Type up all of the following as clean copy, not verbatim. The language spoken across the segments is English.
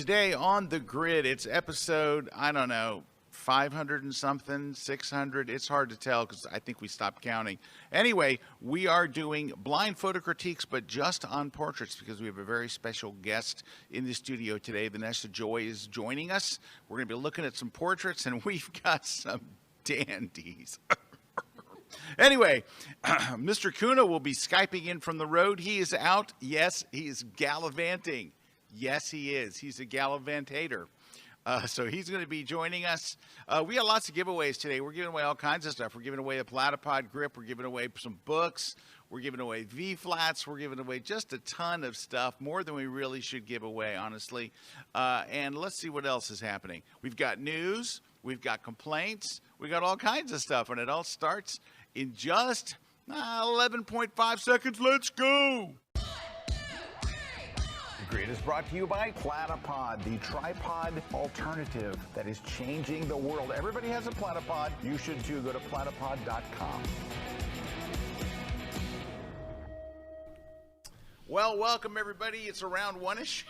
today on the grid, it's episode, I don't know, 500 and something, 600. It's hard to tell because I think we stopped counting. Anyway, we are doing blind photo critiques, but just on portraits because we have a very special guest in the studio today. Vanessa Joy is joining us. We're going to be looking at some portraits, and we've got some dandies. Anyway, Mr. Kuna will be Skyping in from the road. He is out. Yes, he is gallivanting. Yes, he is. He's a gallivantator. So he's going to be joining us. We got lots of giveaways today. We're giving away all kinds of stuff. We're giving away a Platypod grip. We're giving away some books. We're giving away V-flats. We're giving away just a ton of stuff, more than we really should give away, honestly. And let's see what else is happening. We've got news. We've got complaints. We got all kinds of stuff, and it all starts in just 11.5 seconds. Let's go. The Grid is brought to you by Platypod, the tripod alternative that is changing the world. Everybody has a Platypod. You should too. Go to platypod.com. Well, welcome everybody. It's around 1-ish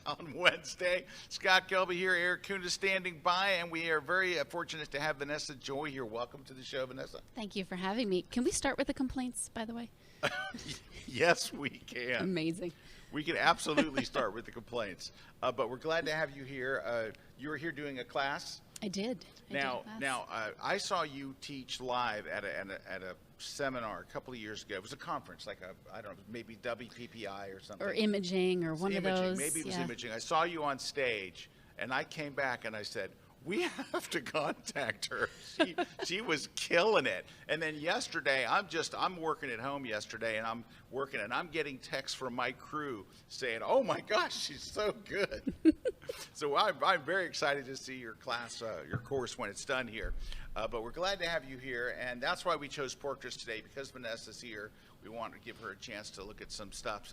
on Wednesday. Scott Kelby here, Erik Kuna standing by, and we are very fortunate to have Vanessa Joy here. Welcome to the show, Vanessa. Thank you for having me. Can we start with the complaints, by the way? Yes, we can. Amazing. We can absolutely start with the complaints, but we're glad to have you here. You were here doing a class. I did. I saw you teach live at a seminar a couple of years ago. It was a conference, like I don't know, maybe WPPI or something. Or imaging, or one of those. Maybe it was imaging. I saw you on stage, and I came back and I said, we have to contact her. She was killing it. And then yesterday, I'm working at home yesterday, and I'm getting texts from my crew saying, oh my gosh, she's so good. So I'm very excited to see your class, your course when it's done here. But we're glad to have you here, and that's why we chose portraits today, because Vanessa's here. We want to give her a chance to look at some stuff.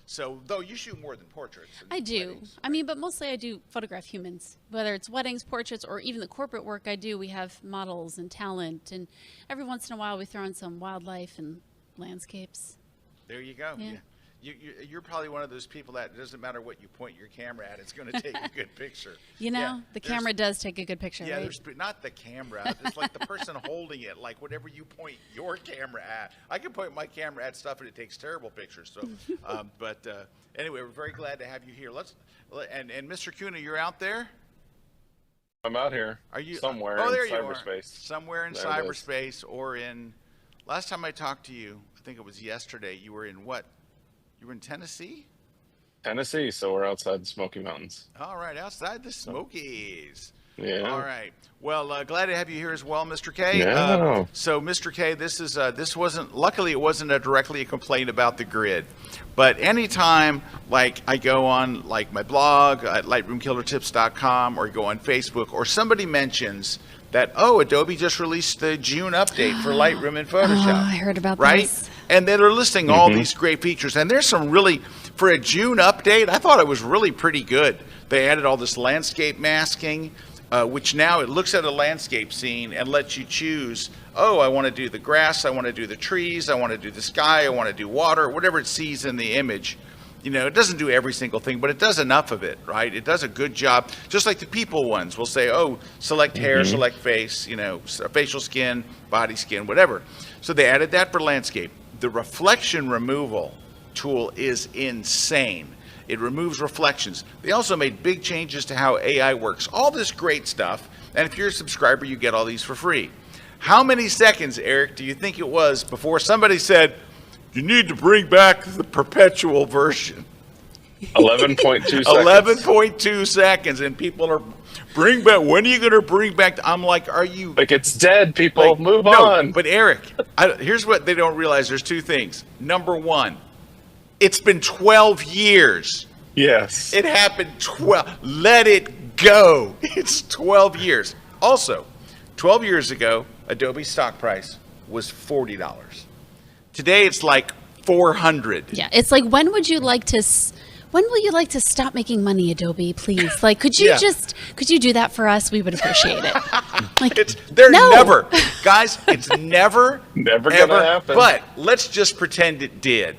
So, though you shoot more than portraits. I do. Weddings, right? I mean, but mostly I do photograph humans. Whether it's weddings, portraits, or even the corporate work I do, we have models and talent. And every once in a while we throw in some wildlife and landscapes. There you go. Yeah. You're probably one of those people that it doesn't matter what you point your camera at, it's going to take a good picture. You know, the camera does take a good picture, yeah, right? There's not the camera. It's like the person holding it, like whatever you point your camera at. I can point my camera at stuff and it takes terrible pictures. So, anyway, we're very glad to have you here. And Mr. Kuna, you're out there? I'm out here. Are you somewhere there in you cyberspace? Somewhere in cyberspace, or in. Last time I talked to you, I think it was yesterday. You were in what? You were in Tennessee? Tennessee, so we're outside the Smoky Mountains. All right, outside the Smokies. Yeah. All right. Well, glad to have you here as well, Mr. K. Yeah. So, Mr. K, luckily it wasn't directly a complaint about the grid, but anytime, like, I go on, like, my blog at lightroomkillertips.com, or go on Facebook, or somebody mentions that, Adobe just released the June update for Lightroom and Photoshop. Oh, I heard about right? this. And then they're listing all these great features. And there's some really, for a June update, I thought it was really pretty good. They added all this landscape masking, which now it looks at a landscape scene and lets you choose, I want to do the grass, I want to do the trees, I want to do the sky, I want to do water, whatever it sees in the image. You know, it doesn't do every single thing, but it does enough of it, right? It does a good job. Just like the people ones will say, select hair, select face, facial skin, body skin, whatever. So they added that for landscape. The reflection removal tool is insane. It removes reflections. They also made big changes to how AI works. All this great stuff. And if you're a subscriber, you get all these for free. How many seconds, Erik, do you think it was before somebody said, you need to bring back the perpetual version? 11.2 seconds. 11.2 seconds. And people are, when are you going to bring back? I'm like, are you? Like, it's dead, people. Like, move no, on. But Erik, here's what they don't realize. There's two things. Number one, it's been 12 years. Yes. It happened 12. Let it go. It's 12 years. Also, 12 years ago, Adobe's stock price was $40. Today, it's like $400. Yeah, it's like, when will you like to stop making money, Adobe, please? Like, could you do that for us? We would appreciate it. Like, never, guys, it's never gonna happen. But let's just pretend it did.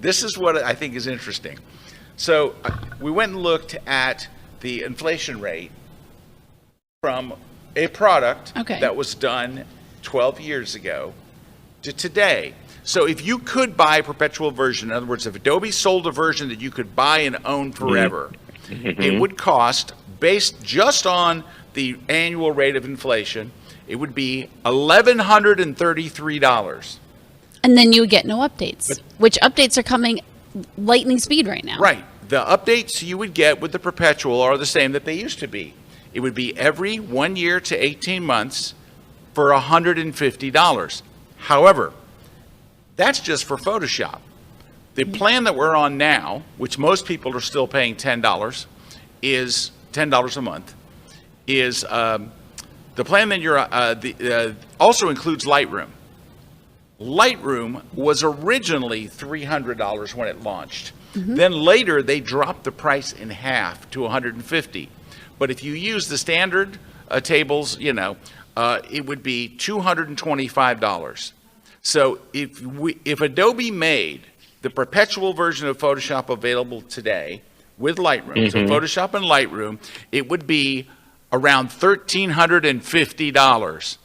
This is what I think is interesting. So we went and looked at the inflation rate from a product that was done 12 years ago to today. So if you could buy a perpetual version, in other words, if Adobe sold a version that you could buy and own forever, it would cost, based just on the annual rate of inflation, it would be $1,133. And then you would get no updates, which updates are coming lightning speed right now. Right. The updates you would get with the perpetual are the same that they used to be. It would be every 1 year to 18 months for $150. However, that's just for Photoshop. The plan that we're on now, which most people are still paying $10, is $10 a month, is the plan that you're also includes Lightroom. Lightroom was originally $300 when it launched. Then later they dropped the price in half to $150. But if you use the standard tables, it would be $225. So if Adobe made the perpetual version of Photoshop available today with Lightroom, so Photoshop and Lightroom, it would be around $1,350.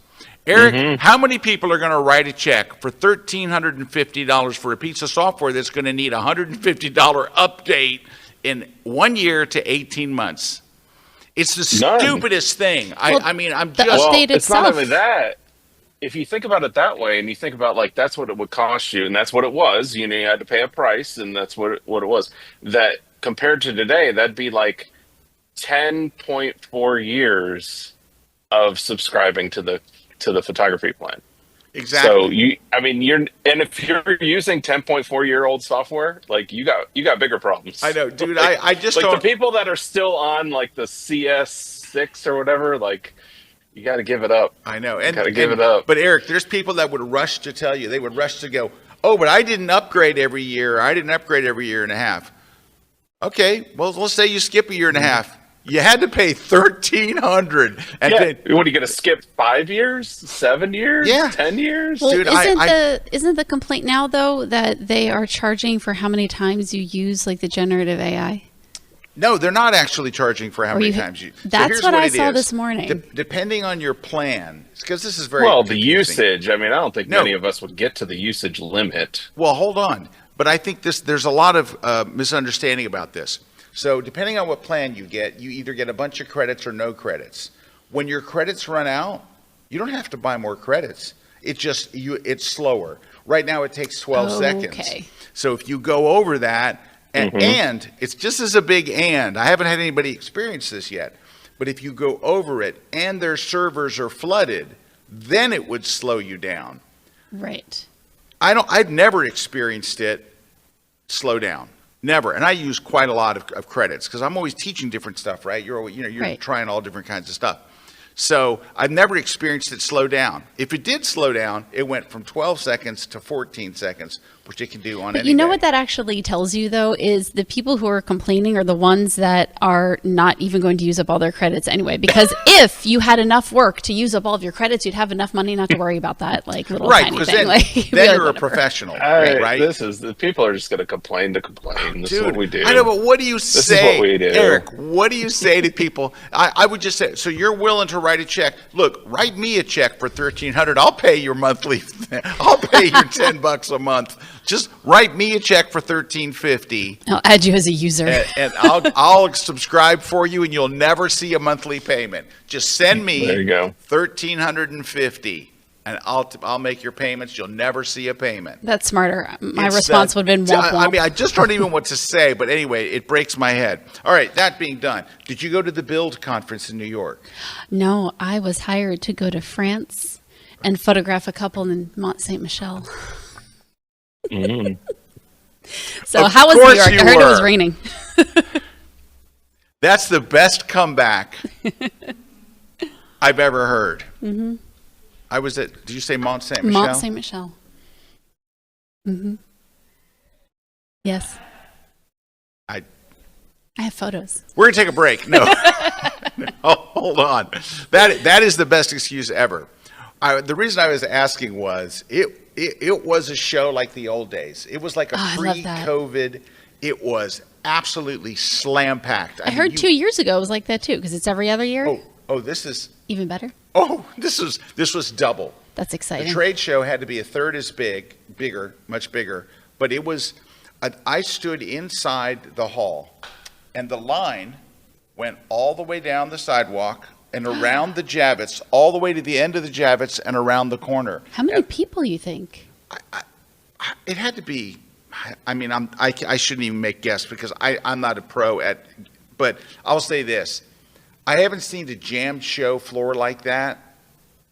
Eric, how many people are going to write a check for $1,350 for a piece of software that's going to need a $150 update in 1 year to 18 months? It's the stupidest thing. I mean, I'm just... Well, it's not only that. If you think about it that way, and you think about, like, that's what it would cost you, and that's what it was, you had to pay a price, and that's what it was. That, compared to today, that'd be like 10.4 years of subscribing to the photography plan. Exactly. So if you're using 10.4-year-old software, like you got bigger problems. I know, dude. I just like don't... the people that are still on like the CS6 or whatever, like you got to give it up. I know, got to give it up. But Eric, there's people that would rush to tell you. They would rush to go, "Oh, but I didn't upgrade every year. I didn't upgrade every year and a half." Okay, well, let's say you skip a year and a half. You had to pay $1,300, and then what are you going to skip? 5 years, 7 years, 10 years? Well, dude, isn't the complaint now though that they are charging for how many times you use like the generative AI? No, they're not actually charging for how many times you. That's what I saw this morning. Depending on your plan, because this is very the usage. I mean, I don't think many of us would get to the usage limit. Well, hold on, but I think there's a lot of misunderstanding about this. So depending on what plan you get, you either get a bunch of credits or no credits. When your credits run out, you don't have to buy more credits. It's slower. Right now it takes 12 seconds. So if you go over that, and it's just as a big and. I haven't had anybody experience this yet. But if you go over it and their servers are flooded, then it would slow you down. Right. I've never experienced it slow down. Never. And I use quite a lot of credits because I'm always teaching different stuff, right? You're trying all different kinds of stuff. So I've never experienced it slow down. If it did slow down, it went from 12 seconds to 14 seconds, which it can do on any day. You know what that actually tells you, though, is the people who are complaining are the ones that are not even going to use up all their credits anyway. Because if you had enough work to use up all of your credits, you'd have enough money not to worry about that little tiny thing. Then you're a professional, right? The people are just going to complain to complain. This is what we do. I know, but what do you say, this is what we do. Eric? What do you say to people? I would just say, so you're willing to write a check? Look, write me a check for $1,300. I'll pay your monthly. I'll pay your $10 a month. Just write me a check for $1,350. I'll add you as a user, and I'll subscribe for you, and you'll never see a monthly payment. Just send me $1,350, and I'll make your payments. You'll never see a payment. That's smarter. My response would have been womp womp. I mean, I just don't even know what to say. But anyway, it breaks my head. All right, that being done, did you go to the Build conference in New York? No, I was hired to go to France and photograph a couple in Mont Saint Michel. So how was New York? I heard it was raining. That's the best comeback I've ever heard. I was at, did you say Mont Saint Michel? Mont Saint Michel. Yes. I have photos. We're going to take a break. No. No, hold on. That is the best excuse ever. The reason I was asking was it was a show like the old days. It was like a pre-COVID. It was absolutely slam packed. I heard 2 years ago it was like that too, because it's every other year. Oh, this is Even better. Oh, this was double. That's exciting. The trade show had to be a third as bigger, much bigger. But it was, I stood inside the hall, and the line went all the way down the sidewalk and around the Javits, all the way to the end of the Javits and around the corner. How many people you think? It had to be. I mean, I shouldn't even make guess because I'm not a pro at. But I'll say this: I haven't seen a jammed show floor like that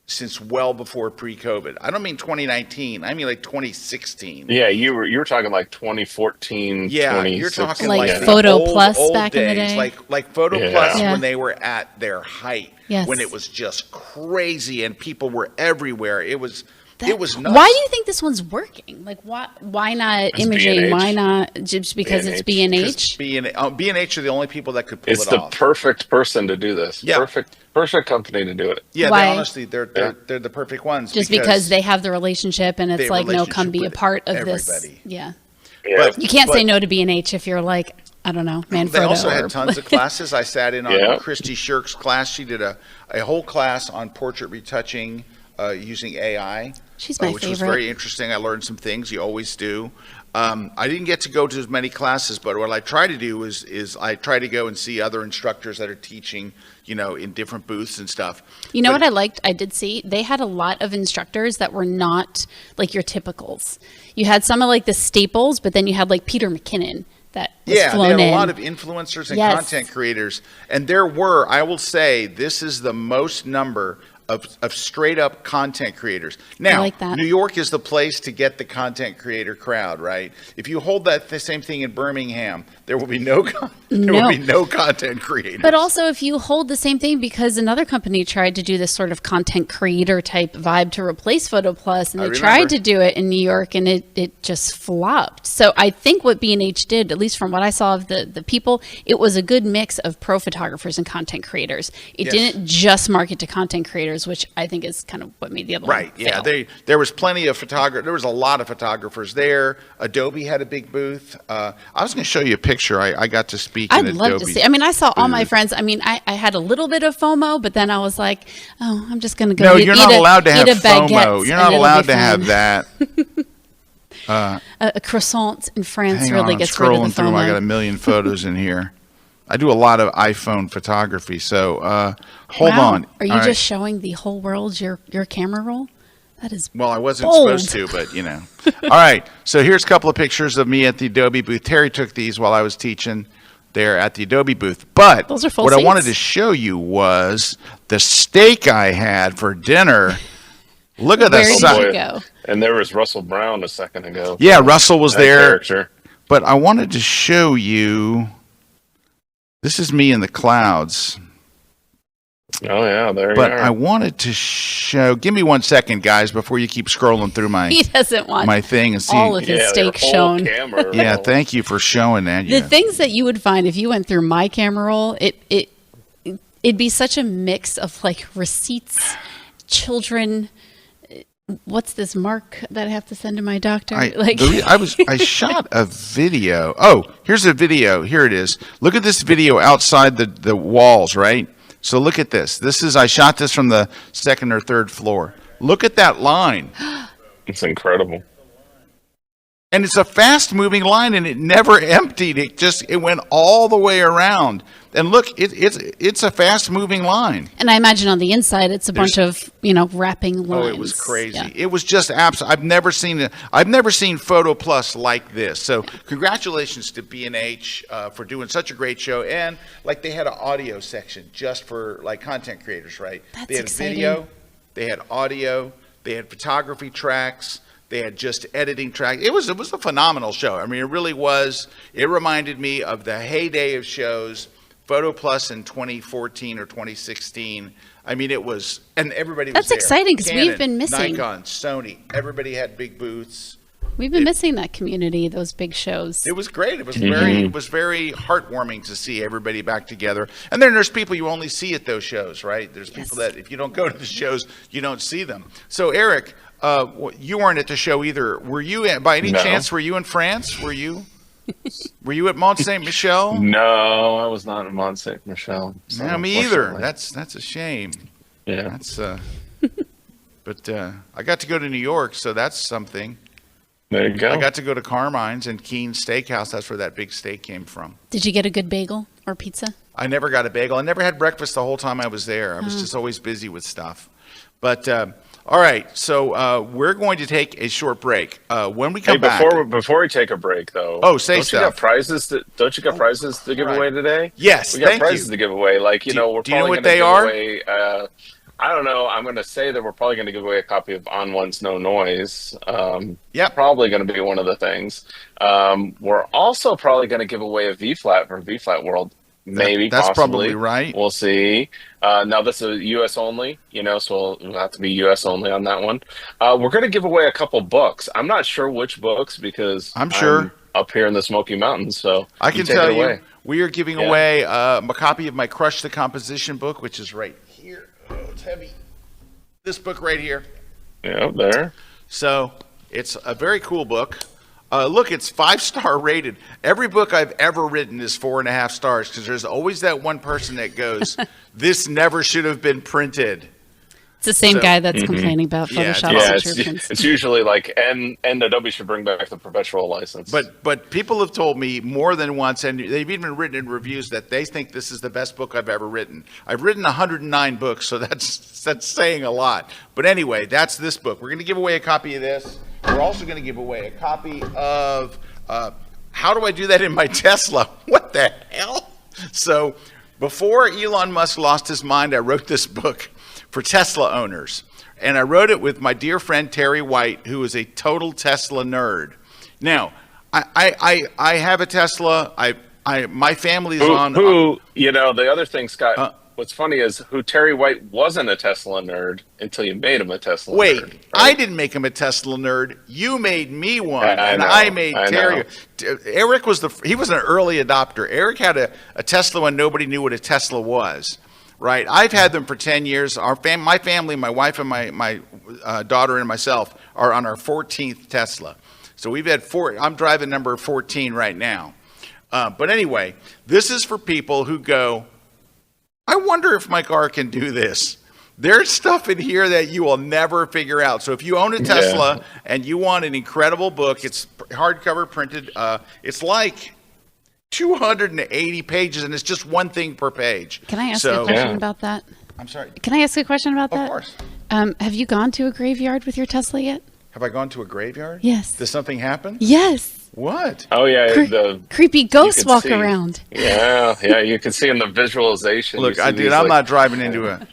since well before pre-COVID. I don't mean 2019. I mean like 2016. Yeah, you were talking like 2014. Yeah, you're talking like the Photo old, Plus old back in the days, day. like Photo Yeah. Plus Yeah. when they were at their height. Yes. When it was just crazy and people were everywhere. It was nuts. Why do you think this one's working? Like, why not It's imaging? B&H. Why not just because it's B&H? B&H are the only people that could pull It's it the off. perfect person to do this. Yeah. Perfect company to do it. Yeah, Why? honestly, they're the perfect ones. Just because they have the relationship and they it's have like, no, relationship come be a with part of this. everybody. Yeah. Yeah. But- You can't say no to B&H if you're like, I don't know, They Manfrotto. also or- had tons of classes. I sat in on Yeah. Christy Shirk's class. She did a whole class on portrait retouching using AI. She's my which was favorite. very interesting. I learned some things. You always do. I didn't get to go to as many classes, but what I try to do is I try to go and see other instructors that are teaching, in different booths and stuff. You know But- what I liked? I did see they had a lot of instructors that were not like your typicals. You had some of like the staples, but then you had like Peter McKinnon that was Yeah, they flown had in. a lot of influencers and Yes. content creators. And there were, I will say, this is the most number of straight up content creators. Now, like that. New York is the place to get the content creator crowd, right? If you hold the same thing in Birmingham, there will be no content creators. But also, if you hold the same thing, because another company tried to do this sort of content creator type vibe to replace Photo Plus, and I they remember. tried to do it in New York, and it just flopped. So I think what B&H did, at least from what I saw of the people, it was a good mix of pro photographers and content creators. It Yes. didn't just market to content creators, which I think is kind of what made the other Right, one yeah, fail. there was plenty of there was a lot of photographers there. Adobe had a big booth. I was going to show you a picture. I got to speak in I'd love to Adobe's see. I mean, I saw all my booth. friends. I mean, I had a little bit of FOMO, but then I was like, oh, I'm just going to go. No, eat, you're not eat a- allowed to have eat a baguette, FOMO. You're and not it'll allowed be to have fun. that. A croissant in France Hang really on, I'm gets rid of scrolling the through them. I got a FOMO. million photos in here. I do a lot of iPhone photography, so hold Wow. on. Are you All just right. showing the whole world your camera roll? That is Well, I wasn't bold. supposed to, but All right, so here's a couple of pictures of me at the Adobe booth. Terry took these while I was teaching there at the Adobe booth. But Those are full what I wanted seats. to show you was the steak I had for dinner. Look at Where the did size. you go? And there was Russell Brown a second ago. Yeah, Russell was That there. character. But I wanted to show you. This is me in the clouds. Oh yeah, there But you are. I wanted to show. Give me 1 second, guys, before you keep scrolling through He doesn't want my thing and see. all of his yeah, steak their whole shown. camera Yeah, roll. thank you for showing that. The Yeah. things that you would find if you went through my camera roll, it'd be such a mix of like receipts, children. What's this mark that I have to send to my doctor? I shot a video. Oh, here's a video. Here it is. Look at this video outside the walls, right? So look at this. I shot this from the second or third floor. Look at that line. It's incredible. And it's a fast moving line and it never emptied. It went all the way around. And look, it's a fast moving line. And I imagine on the inside, it's a bunch of, wrapping lines. Oh, it was crazy. Yeah. It was just absolute. I've never seen Photo Plus like this. So congratulations to B&H for doing such a great show. And like they had an audio section just for like content creators, right? That's they had exciting. video, they had audio, they had photography tracks. They had just editing tracks. It was a phenomenal show. I mean, it really was. It reminded me of the heyday of shows, Photo Plus in 2014 or 2016. I mean, it was, and everybody was That's there. exciting, 'cause we've Canon, been missing- Nikon, Sony, everybody had big booths. We've been missing that community, those big shows. It was great. It was very heartwarming to see everybody back together. And then there's people you only see at those shows, right? There's people that if you don't go to the shows, you don't see them. So Eric, you weren't at the show either. Were you? By any No. chance, were you in France? Were you? Were you at Mont Saint Michel? No, I was not in Mont Saint Michel. So No, me either. That's a shame. Yeah. That's but I got to go to New York, so that's something. There you go. I got to go to Carmine's and Keen's Steakhouse. That's where that big steak came from. Did you get a good bagel or pizza? I never got a bagel. I never had breakfast the whole time I was there. I was just always busy with stuff. But all right, so we're going to take a short break. When we come back, before we take a break, though. Say don't stuff. You got prizes? Don't you got prizes to give away today? Yes, we got prizes to give away. Like we're do you know probably what going to they give are? away. I don't know. I'm going to say that we're probably going to give away a copy of On One's No Noise. Probably going to be one of the things. We're also probably going to give away a V-flat from V-flat World. Maybe that's possibly. probably right. We'll see. Now this is U.S. only, so it'll have to be U.S. only on that one. We're going to give away a couple books. I'm not sure which books because I'm up here in the Smoky Mountains. So I can tell you, we are giving away a copy of my Crush the Composition book, which is right here. Oh, it's heavy. This book right here. Yeah, there. So it's a very cool book. Look, it's 5-star rated. Every book I've ever written is 4.5 stars because there's always that one person that goes, "This never should have been printed." It's the same guy that's complaining about Photoshop subscriptions. It's usually like, and Adobe should bring back the perpetual license. But people have told me more than once, and they've even written in reviews that they think this is the best book I've ever written. I've written 109 books, so that's saying a lot. But anyway, that's this book. We're going to give away a copy of this. We're also going to give away a copy of How Do I Do That in My Tesla? What the hell? So before Elon Musk lost his mind, I wrote this book for Tesla owners. And I wrote it with my dear friend Terry White, who is a total Tesla nerd. Now, I have a Tesla. My family is the other thing, Scott, what's funny is Terry White wasn't a Tesla nerd until you made him a Tesla nerd. Right? I didn't make him a Tesla nerd. You made me one, I made Terry. Erik was he was an early adopter. Erik had a Tesla when nobody knew what a Tesla was. Right, I've had them for 10 years. My family, my wife and my daughter and myself are on our 14th Tesla. So we've had 4. I'm driving number 14 right now. But anyway, this is for people who go, I wonder if my car can do this. There's stuff in here that you will never figure out. So if you own a Tesla and you want an incredible book, it's hardcover printed. It's like 280 pages, and it's just one thing per page. Can I ask a question about that? I'm sorry. Can I ask a question about that? Of course. Have you gone to a graveyard with your Tesla yet? Have I gone to a graveyard? Yes. Does something happen? Yes. What? Oh, yeah. The creepy ghosts walk around. Yeah, you can see in the visualization. Look, I'm not driving into a...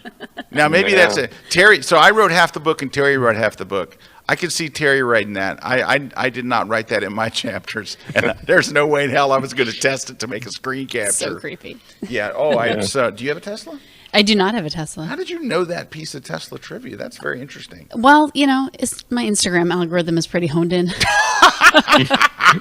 Now, maybe that's it. Terry, so I wrote half the book, and Terry wrote half the book. I could see Terry writing that. I did not write that in my chapters, and there's no way in hell I was going to test it to make a screen capture. So creepy. Yeah. So, do you have a Tesla? I do not have a Tesla. How did you know that piece of Tesla trivia? That's very interesting. Well, it's my Instagram algorithm is pretty honed in.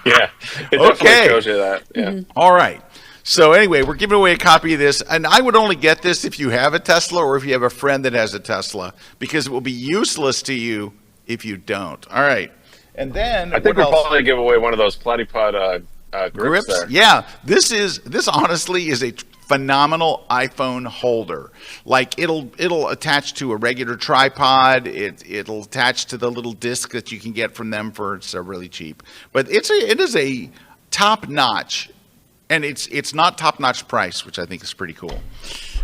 Yeah. It definitely shows you that. Yeah. Mm-hmm. All right. So anyway, we're giving away a copy of this, and I would only get this if you have a Tesla or if you have a friend that has a Tesla, because it will be useless to you if you don't. All right. And then I think we'll probably give away one of those Platypod grips there. Yeah. This honestly is a phenomenal iPhone holder. Like it'll attach to a regular tripod. It'll attach to the little disc that you can get from them for really cheap. But it is a top notch, and it's not top notch price, which I think is pretty cool.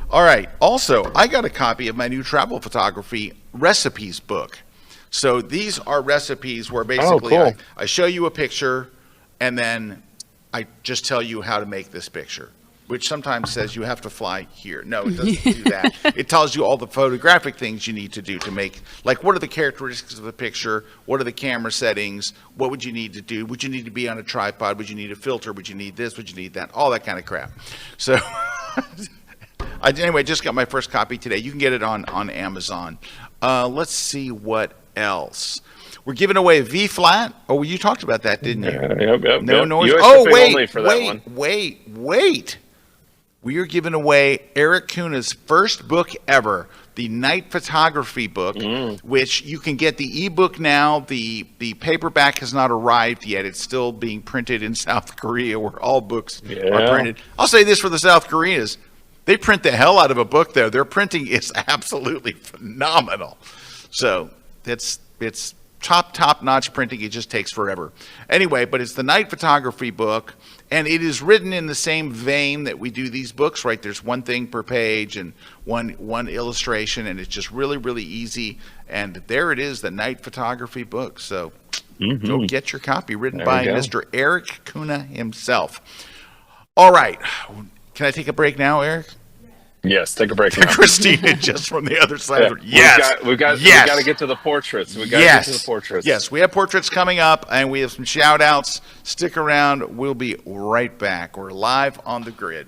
All right. Also, I got a copy of my new travel photography recipes book. So these are recipes where basically I show you a picture, and then I just tell you how to make this picture, which sometimes says you have to fly here. No, it doesn't do that. It tells you all the photographic things you need to do to make, like what are the characteristics of the picture? What are the camera settings? What would you need to do? Would you need to be on a tripod? Would you need a filter? Would you need this? Would you need that? All that kind of crap. So anyway, just got my first copy today. You can get it on Amazon. Let's see what else. We're giving away a V-flat. Oh, you talked about that, didn't you? Yep. No noise. Wait. We are giving away Erik Kuna's first book ever, the night photography book, which you can get the ebook now. The paperback has not arrived yet. It's still being printed in South Korea, where all books are printed. I'll say this for the South Koreans. They print the hell out of a book there. Their printing is absolutely phenomenal. So it's top-notch printing. It just takes forever. Anyway, but it's the night photography book, and it is written in the same vein that we do these books, right? There's one thing per page and one illustration, and it's just really, really easy. And there it is, the night photography book. So go get your copy, written by Mr. Erik Kuna himself. All right. Can I take a break now, Erik? Yes, take a break now. Christina, just from the other side. Yes. We got to get to the portraits. We got to get to the portraits. Yes, we have portraits coming up, and we have some shout-outs. Stick around. We'll be right back. We're live on the grid.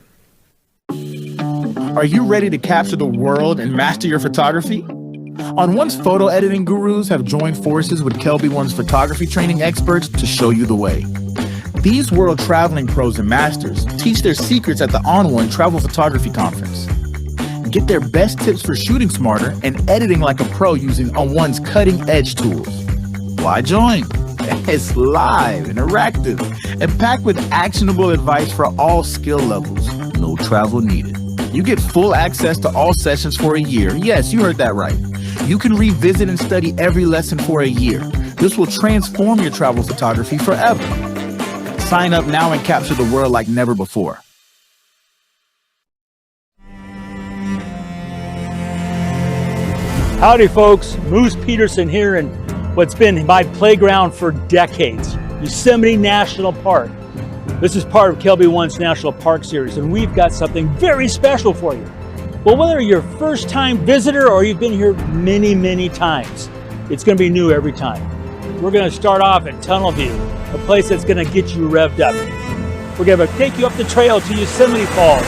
Are you ready to capture the world and master your photography? On One's photo editing gurus have joined forces with KelbyOne's photography training experts to show you the way. These world-traveling pros and masters teach their secrets at the On One Travel Photography Conference. Get their best tips for shooting smarter and editing like a pro using On One's cutting-edge tools. Why join? It's live, interactive, and packed with actionable advice for all skill levels. No travel needed. You get full access to all sessions for a year. Yes, you heard that right. You can revisit and study every lesson for a year. This will transform your travel photography forever. Sign up now and capture the world like never before. Howdy folks, Moose Peterson here in what's been my playground for decades, Yosemite National Park. This is part of KelbyOne's National Park Series, and we've got something very special for you. Well, whether you're a first-time visitor or you've been here many, many times, it's going to be new every time. We're going to start off at Tunnel View, a place that's going to get you revved up. We're going to take you up the trail to Yosemite Falls.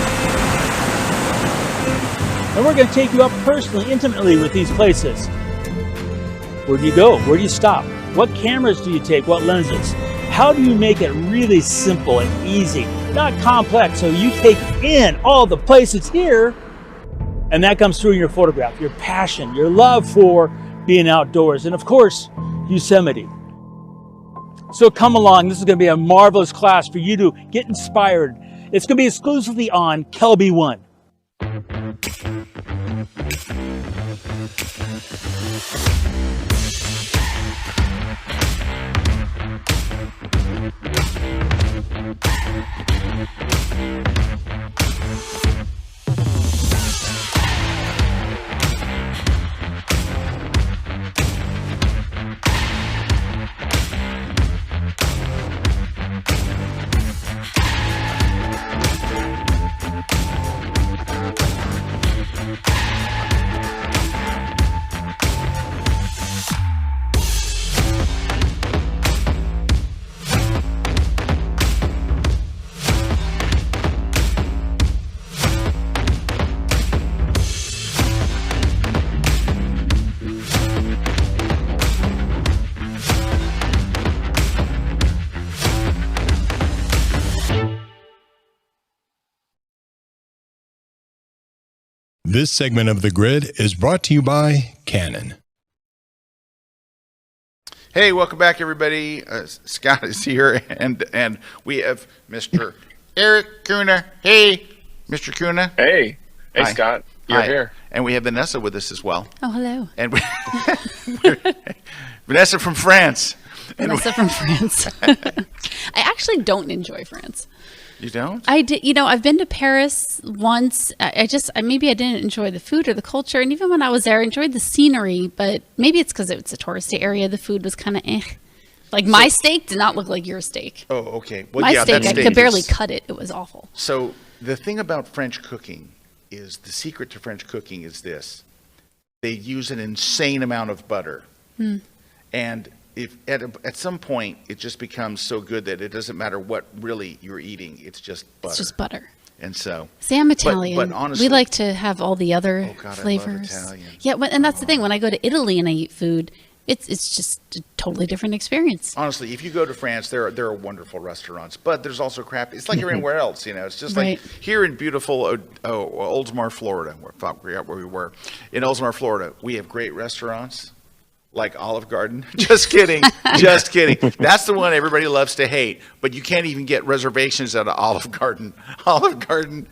And we're going to take you up personally, intimately with these places. Where do you go? Where do you stop? What cameras do you take? What lenses? How do you make it really simple and easy, not complex, so you take in all the places here, and that comes through in your photograph, your passion, your love for being outdoors, and of course, Yosemite. So come along. This is going to be a marvelous class for you to get inspired. It's going to be exclusively on KelbyOne. This segment of The Grid is brought to you by Canon. Hey, welcome back, everybody. Scott is here, and we have Mr. Erik Kuna. Hey, Mr. Kuna. Hey, Hi. Scott, you're Hi. here. And we have Vanessa with us as well. Oh, hello. And Vanessa from France. Vanessa from France. I actually don't enjoy France. You don't? I did, you know, I've been to Paris once. Maybe I didn't enjoy the food or the culture. And even when I was there, I enjoyed the scenery, but maybe it's because it's a touristy area. The food was kind of Like my steak did not look like your steak. Oh, okay. Well, My yeah, steak, that I steak could barely is- cut it. It was awful. So the thing about French cooking is the secret to French cooking is this. They use an insane amount of butter. And if at some point it just becomes so good that it doesn't matter what really you're eating, it's just butter. It's just butter. And so See, I'm Italian. but honestly, we like to have all the other oh God, flavors. I love Italian. Yeah, and that's the thing. When I go to Italy and I eat food, It's just a totally different experience. Honestly, if you go to France, there are wonderful restaurants, but there's also crap. It's like you're anywhere else, It's just like here in beautiful Oldsmar, Florida. Where we were in Oldsmar, Florida. We have great restaurants. Like Olive Garden. Just kidding. Just kidding. That's the one everybody loves to hate, but you can't even get reservations at Olive Garden. Olive Garden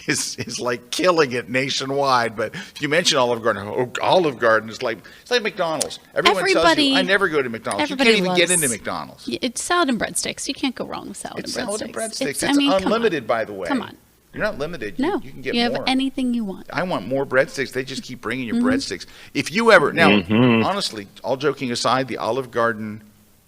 is like killing it nationwide, but if you mention Olive Garden, Olive Garden is like, it's like McDonald's. Everyone tells you, I never go to McDonald's. You can't even get into McDonald's. It's salad and breadsticks. You can't go wrong with salad and breadsticks. Salad and breadsticks. It's unlimited, by the way. Come on. You're not limited. No, you can get you more. have anything you want. I want more breadsticks. They just keep bringing you breadsticks. If you ever now, honestly, all joking aside, the Olive Garden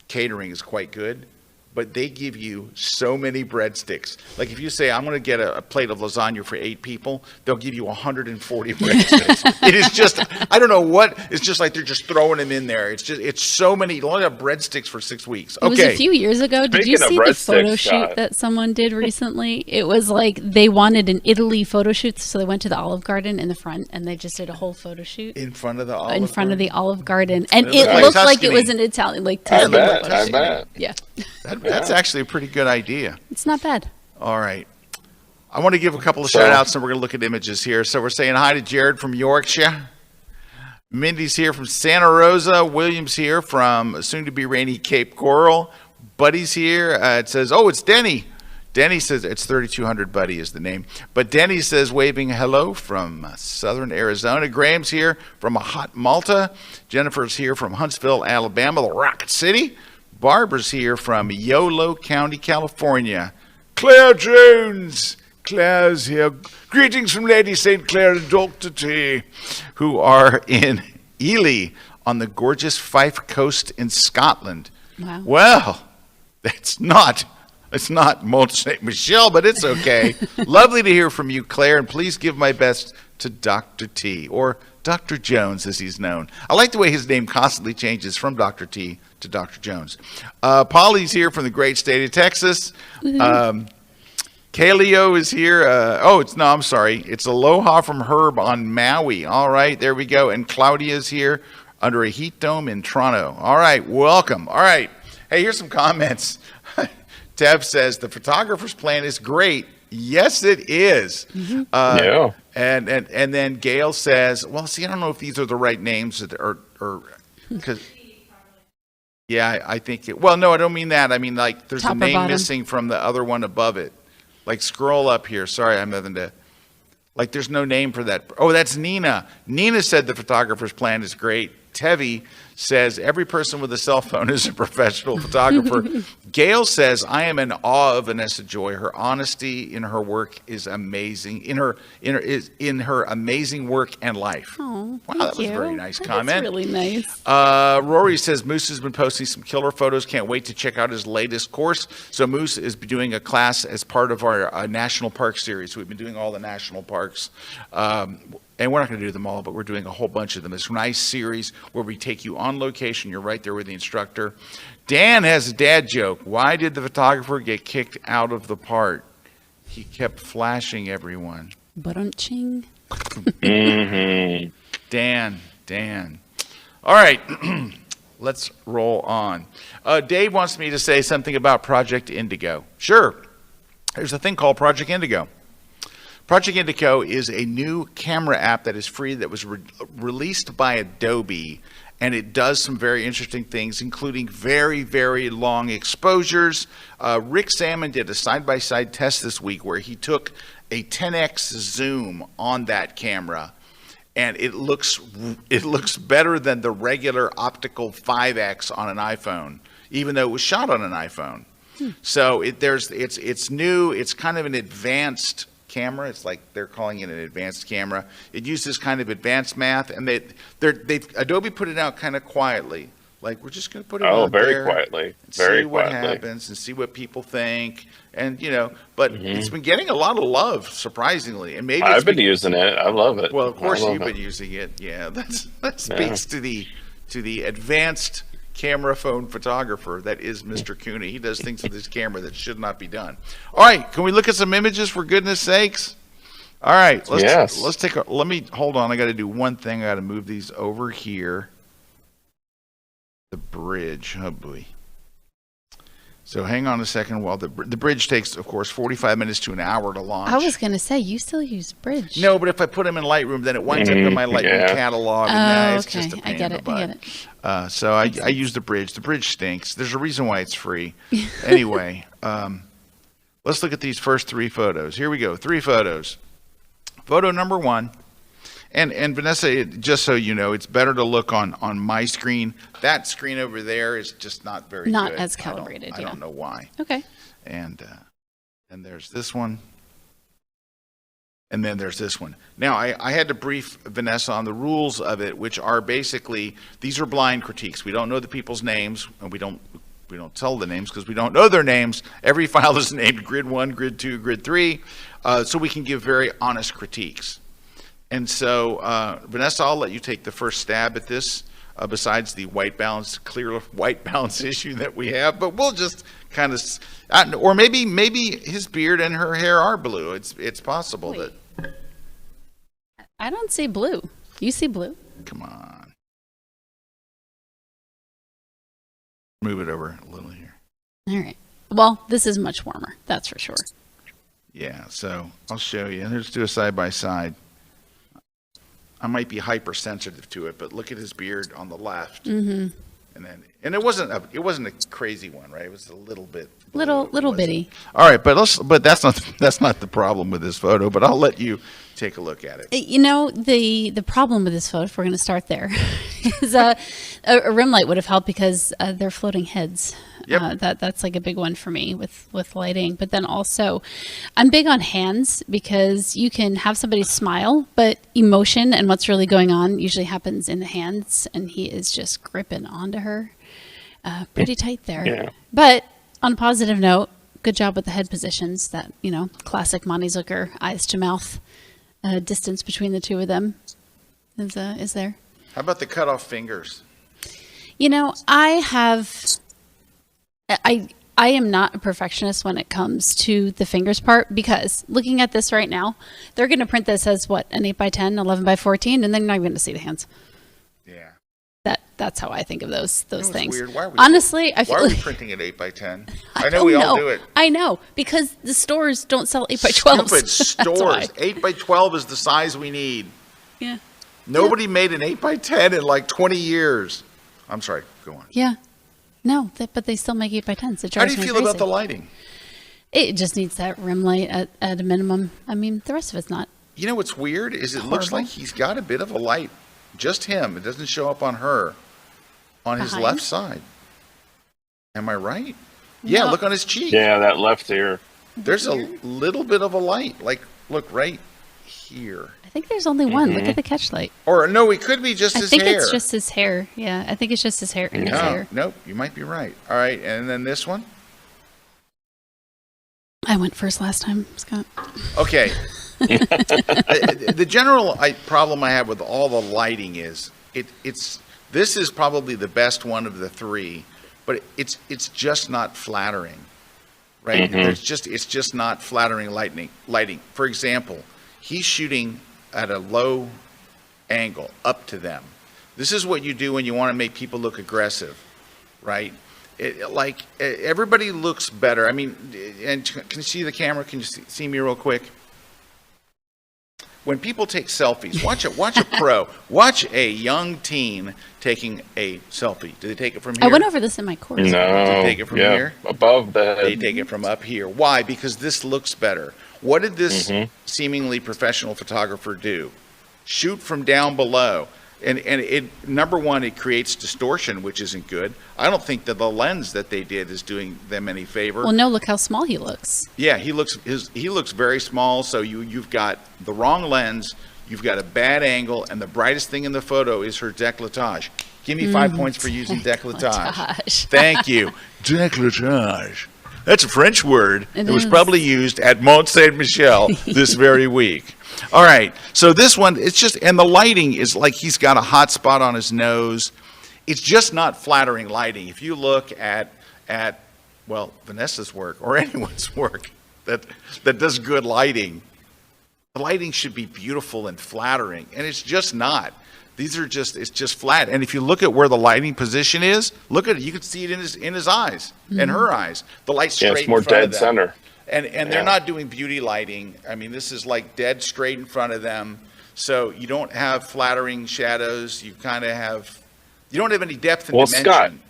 catering is quite good, but they give you so many breadsticks. Like if you say, I'm going to get a plate of lasagna for 8 people, they'll give you 140 breadsticks. It is just, I don't know what, it's just like they're just throwing them in there. It's so many. You only have breadsticks for 6 weeks. Okay. It was a few years ago. Did you see the photo shoot that someone did recently? It was like they wanted an Italy photo shoot, so they went to the Olive Garden in the front, and they just did a whole photo shoot. In front of the Olive Garden? In front of the Olive Garden. And it looked like it was an Italian, like Tuscany. I bet. Yeah. That's actually a pretty good idea. It's not bad. All right. I want to give a couple of shout outs and we're going to look at images here. So we're saying hi to Jared from Yorkshire. Mindy's here from Santa Rosa. William's here from soon to be rainy Cape Coral. Buddy's here. It says, it's Denny. Denny says, it's 3200 Buddy is the name. But Denny says, waving hello from southern Arizona. Graham's here from a hot Malta. Jennifer's here from Huntsville, Alabama, the Rocket City. Barbara's here from Yolo County, California. Claire Jones. Claire's here. Greetings from Lady St. Clair and Dr. T, who are in Ely on the gorgeous Fife Coast in Scotland. Wow. Well, it's not Mont Saint Michel, but it's okay. Lovely to hear from you, Claire, and please give my best to Dr. T, or Dr. Jones as he's known. I like the way his name constantly changes from Dr. T to Dr. Jones. Polly's here from the great state of Texas. Kaleo is here. I'm sorry. It's Aloha from Herb on Maui. All right, there we go. And Claudia's here under a heat dome in Toronto. All right, welcome. All right. Hey, here's some comments. Tev says, the photographer's plan is great. Yes, it is. Yeah. And then Gail says, well, see, I don't know if these are the right names or because. Yeah, I think it. Well, no, I don't mean that. I mean, like, there's a name missing from the other one above it. Like, scroll up here. Sorry, I'm having to. Like, there's no name for that. Oh, that's Nina. Nina said the photographer's plan is great. Tevi says every person with a cell phone is a professional photographer. Gail says, I am in awe of Vanessa Joy. Her honesty in her work is amazing. In her amazing work and life. Oh, wow, that was a very nice comment. That's really nice. Rory says Moose has been posting some killer photos. Can't wait to check out his latest course. So Moose is doing a class as part of our national park series. We've been doing all the national parks. And we're not going to do them all, but we're doing a whole bunch of them. It's a nice series where we take you on location. You're right there with the instructor. Dan has a dad joke. Why did the photographer get kicked out of the part? He kept flashing everyone. Ba-dum-ching. Dan. All right, let's roll on. Dave wants me to say something about Project Indigo. Sure. There's a thing called Project Indigo. Project Indigo is a new camera app that is free that was released by Adobe, and it does some very interesting things, including very, very long exposures. Rick Salmon did a side-by-side test this week where he took a 10x zoom on that camera, and it looks better than the regular optical 5x on an iPhone, even though it was shot on an iPhone. So it's new. It's kind of an advanced camera. It's like they're calling it an advanced camera. It uses kind of advanced math, and Adobe put it out kind of quietly. Like, we're just going to put it out very there quietly, and very see what quietly. happens and see what people think. And but it's been getting a lot of love, surprisingly. And maybe I've been using it. I love it. Well, of course you've been using it. Yeah, that speaks to the advanced camera phone photographer that is Mr. Kuna. He does things with his camera that should not be done. All right, can we look at some images for goodness sakes? All right, let's take let me hold on. I got to do one thing. I got to move these over here. the bridge. Oh boy. So hang on a second while the bridge takes, of course, 45 minutes to an hour to launch. I was going to say, you still use Bridge. No, but if I put them in Lightroom, then it winds up in my Lightroom catalog. And it's okay. just a pain I get in it. the I butt. get it. So I use the bridge. The bridge stinks. There's a reason why it's free. Anyway, let's look at these first 3 photos. Here we go. 3 photos. Photo number 1. And Vanessa, just so you know, it's better to look on my screen. That screen over there is just not very Not good. as calibrated, I don't know why. Okay. And there's this one. And then there's this one. Now, I had to brief Vanessa on the rules of it, which are basically, these are blind critiques. We don't know the people's names, and we don't tell the names because we don't know their names. Every file is named Grid 1, Grid 2, Grid 3, so we can give very honest critiques. And so, Vanessa, I'll let you take the first stab at this, besides the clear white balance issue that we have. But we'll just kind of, or maybe his beard and her hair are blue. It's possible that. I don't see blue. You see blue? Come on. Move it over a little here. All right. Well, this is much warmer. That's for sure. Yeah. So I'll show you. Let's do a side by side. I might be hypersensitive to it, but look at his beard on the left, and it wasn't a crazy one, right? It was a little bit, little bitty. All right, but that's not the problem with this photo. But I'll let you take a look at it. You know, the problem with this photo, if we're going to start there, is a rim light would have helped because they're floating heads. Yep. That's like a big one for me with lighting. But then also, I'm big on hands because you can have somebody smile, but emotion and what's really going on usually happens in the hands, and he is just gripping onto her pretty tight there. Yeah. But on a positive note, good job with the head positions. That, classic Monty Zucker, eyes to mouth distance between the two of them is there. How about the cut off fingers? I am not a perfectionist when it comes to the fingers part, because looking at this right now, they're going to print this as what, an 8x10, 11x14, and then you're not going to see the hands. Yeah. That's how I think of those things. Weird. Why are we, honestly, I feel why are we like printing at 8x10? I know we all do it. I know, because the stores don't sell 8x12s. Stupid stores. 8x12 is the size we need. Yeah. Nobody made an 8x10 in like 20 years. I'm sorry. Go on. Yeah. No, but they still make 8x10s. How do you feel about the lighting? It just needs that rim light at a minimum. I mean, the rest of it's not. You know what's weird is it horrible. looks like he's got a bit of a light. Just him. It doesn't show up on her. On his left side. Am I right? Yeah, No. look on his cheek. Yeah, that left ear. There's a little bit of a light. Like, look right here. I think there's only one. Look at the catch light. Or no, it could be just his hair. I think it's just his hair. Yeah, I think it's just his hair. His hair. Nope, you might be right. All right, and then this one. I went first last time, Scott. Okay. The general problem I have with all the lighting is this is probably the best one of the 3, but it's just not flattering, right? It's just not flattering lighting. For example, he's shooting at a low angle up to them. This is what you do when you want to make people look aggressive, right? Everybody looks better. I mean, and can you see the camera? Can you see me real quick? When people take selfies, watch a pro, watch a young teen taking a selfie. Do they take it from here? I went over this in my course. No. Do they take it from here? Above the head. They take it from up here. Why? Because this looks better. What did this seemingly professional photographer do? Shoot from down below. And number one, it creates distortion, which isn't good. I don't think that the lens that they did is doing them any favor. Well, no, look how small he looks. Yeah, he looks very small. So you've got the wrong lens, you've got a bad angle, and the brightest thing in the photo is her décolletage. Give me 5 points for using décolletage. Thank you, décolletage. That's a French word. It was probably used at Mont Saint Michel this very week. All right, so this one, and the lighting is like he's got a hot spot on his nose. It's just not flattering lighting. If you look at Vanessa's work or anyone's work that does good lighting, The lighting should be beautiful and flattering, and it's just not. It's just flat. And if you look at where the lighting position is, look at it. You can see it in his eyes, in her eyes. The light's straight it's more in front dead of them. center. And they're not doing beauty lighting. I mean, this is like dead straight in front of them. So you don't have flattering shadows. You don't have any depth and dimension.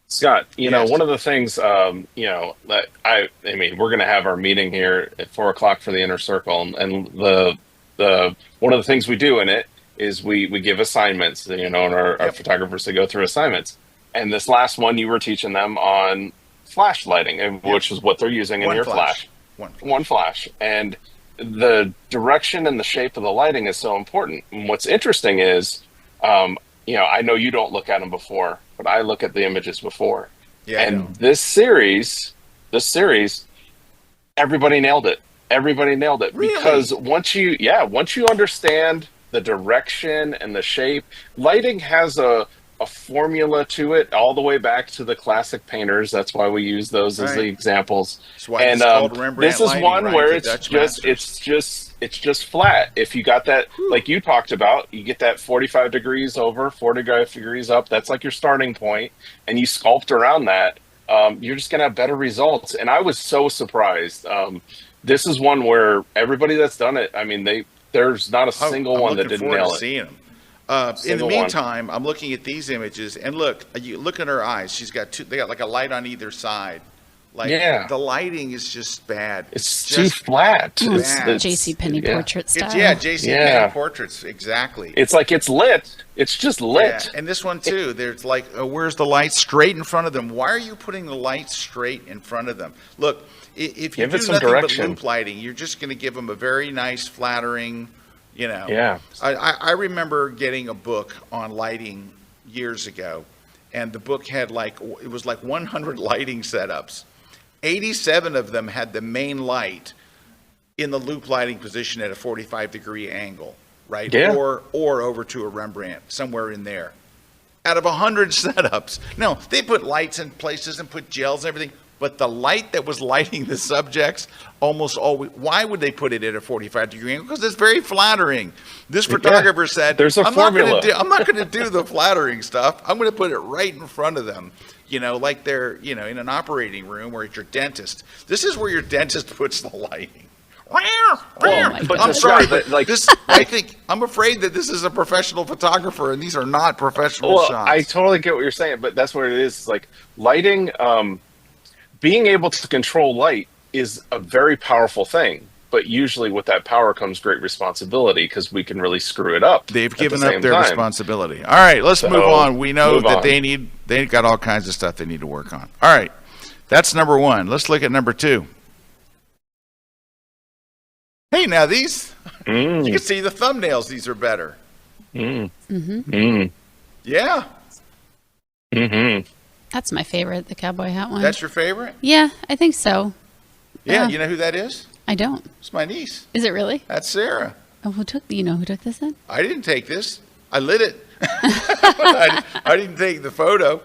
Scott, you know, Yes. one of the things, you know, that I mean, we're going to have our meeting here at 4:00 for the inner circle, and the one of the things we do in it is we give assignments, you know, and our photographers to go through assignments. And this last one, you were teaching them on flash lighting, which is what they're using in your flash. One flash. And the direction and the shape of the lighting is so important. And what's interesting is, you know, I know you don't look at them before, but I look at the images before. Yeah, and this series, everybody nailed it. Everybody nailed it. Really? Because once you understand the direction and the shape, lighting has a formula to it all the way back to the classic painters. That's why we use those as the examples. That's why it's called Rembrandt this is lighting, one right? where The it's just flat. If you got that, like you talked about, you get that 45 degrees over, 45 degrees up. That's like your starting point, and you sculpt around that. You're just gonna have better results. And I was so surprised. This is one where everybody that's done it, I mean, there's not a single one that didn't nail it. Seeing them. In the meantime, I'm looking at these images, and look at her eyes. They got like a light on either side. Like, the lighting is just bad. It's too flat. It's JCPenney portrait style. JCPenney portraits, exactly. It's like it's lit. It's just lit. Yeah. And this one too, there's like, where's the light straight in front of them? Why are you putting the light straight in front of them? Look, if you do nothing but loop lighting, you're just going to give them a very nice, flattering, you know. Yeah. I remember getting a book on lighting years ago, and the book had it was like 100 lighting setups. 87 of them had the main light in the loop lighting position at a 45-degree angle, right? Yeah. Or over to a Rembrandt, somewhere in there. Out of 100 setups. No, they put lights in places and put gels and everything, but the light that was lighting the subjects almost always, why would they put it at a 45-degree angle? Because it's very flattering. This photographer said, there's a formula. I'm not going to do the flattering stuff. I'm going to put it right in front of them. You know, like they're, you know, in an operating room or at your dentist. This is where your dentist puts the lighting. I'm sorry, but like this, I'm afraid that this is a professional photographer, and these are not professional shots. I totally get what you're saying, but that's what it is. It's like lighting, being able to control light is a very powerful thing. But usually with that power comes great responsibility, because we can really screw it up. They've given up their responsibility. All right, let's move on. We know that they've got all kinds of stuff they need to work on. All right, that's number one. Let's look at number two. Hey, now these, you can see the thumbnails. These are better. Yeah. That's my favorite, the cowboy hat one. That's your favorite? Yeah, I think so. Yeah, you know who that is? I don't. It's my niece. Is it really? That's Sarah. Oh, who took this in? I didn't take this. I lit it. I didn't take the photo.